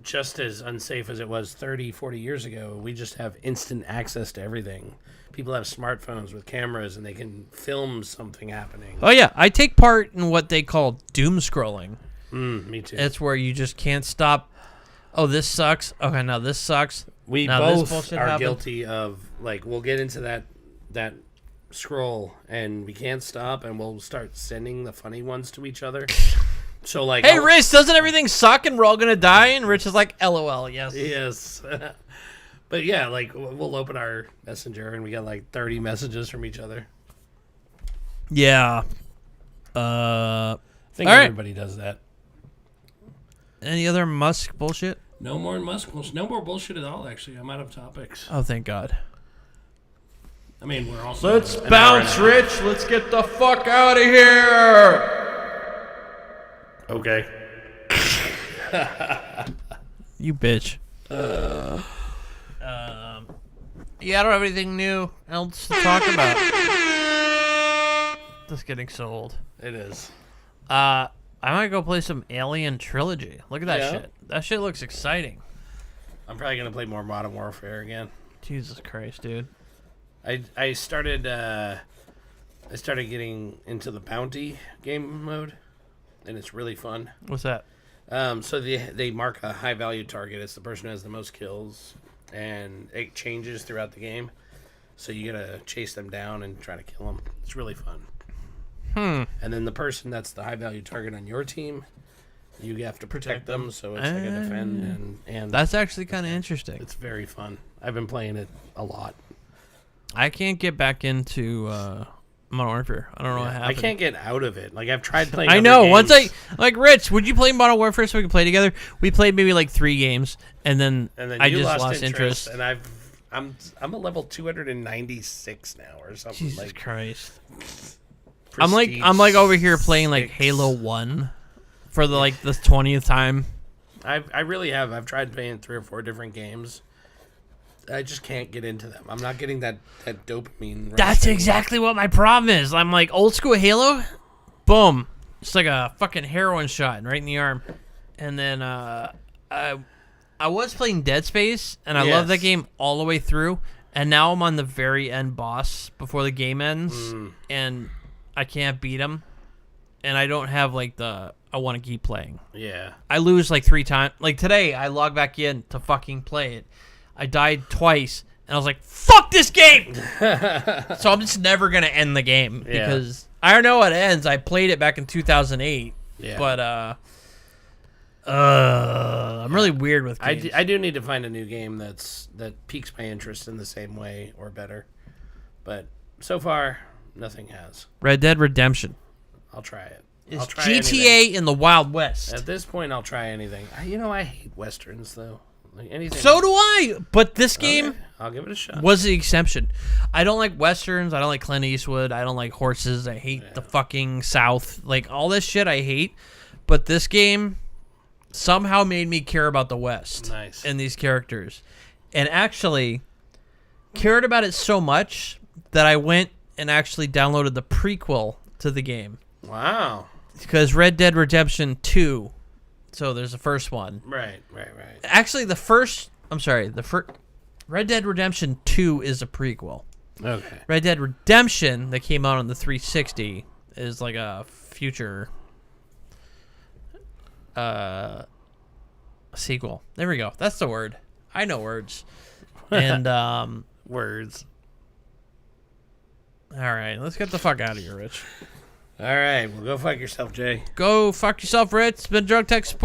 just as unsafe as it was 30, 40 years ago. We just have instant access to everything. People have smartphones with cameras and they can film something happening. Oh yeah, I take part in what they call doom scrolling. Me too. It's where you just can't stop. Oh, this sucks. Okay, now this sucks. We now this both bullshit are happened. guilty of, we'll get into that scroll and we can't stop and we'll start sending the funny ones to each other. So Hey, Rich, doesn't everything suck and we're all gonna die? And Rich is like, LOL, yes. Yes. But yeah, we'll open our messenger and we got 30 messages from each other. Yeah. I think All right. everybody does that. Any other Musk bullshit? No more Musk bullshit. No more bullshit at all, actually. I'm out of topics. Oh, thank God. I mean, we're also... Let's an bounce, hour and a half. Rich. Let's get the fuck out of here. Okay. You bitch. Yeah, I don't have anything new else to talk about. Just getting so old. It is. I might go play some Alien Trilogy. Look at that Yeah? shit. That shit looks exciting. I'm probably going to play more Modern Warfare again. Jesus Christ, dude. I started getting into the bounty game mode, and it's really fun. What's that? So they mark a high value target. It's the person who has the most kills, and it changes throughout the game. So you gotta chase them down and try to kill them. It's really fun. And then the person that's the high value target on your team, you have to protect them. So it's like a defend and That's actually kind of interesting. it's very fun. I've been playing it a lot. I can't get back into Modern Warfare. I don't know what happened. I can't get out of it. I've tried playing. I other know. Once games, Rich, would you play Modern Warfare so we can play together? We played maybe 3 games, and then and then I you just lost interest. and I'm a level 296 now or something. Jesus like Christ. I'm like over here playing like 6. Halo 1 for the 20th time. I really have. I've tried playing 3 or 4 different games. I just can't get into them. I'm not getting that dopamine rush. That's exactly what my problem is. I'm like old school Halo, boom. It's like a fucking heroin shot right in the arm. And then I was playing Dead Space, and I love that game all the way through. And now I'm on the very end boss before the game ends, and I can't beat him. And I don't have I want to keep playing. Yeah. I lose 3 times. Like today, I logged back in to fucking play it. I died twice, and I was like, fuck this game! So I'm just never going to end the game, because I don't know how it ends. I played it back in 2008, but I'm really weird with games. I do need to find a new game that piques my interest in the same way or better. But so far, nothing has. Red Dead Redemption. I'll try it. It's I'll try GTA anything. in the Wild West. At this point, I'll try anything. I hate westerns, though. Like anything. So do I, but this game Okay, I'll give it a shot. was the exception. I don't like westerns. I don't like Clint Eastwood. I don't like horses. I hate the fucking South. Like, all this shit I hate. But this game somehow made me care about the West. Nice. And these characters. And actually cared about it so much that I went and actually downloaded the prequel to the game. Wow. Because Red Dead Redemption 2... So there's the first one. Right. Actually, Red Dead Redemption 2 is a prequel. Okay. Red Dead Redemption that came out on the 360 is like a future sequel. There we go. That's the word. I know words. And Words. all right, let's get the fuck out of here, Rich. All right. Well, go fuck yourself, Jay. Go fuck yourself, Rich. It's been Drug Tech Support.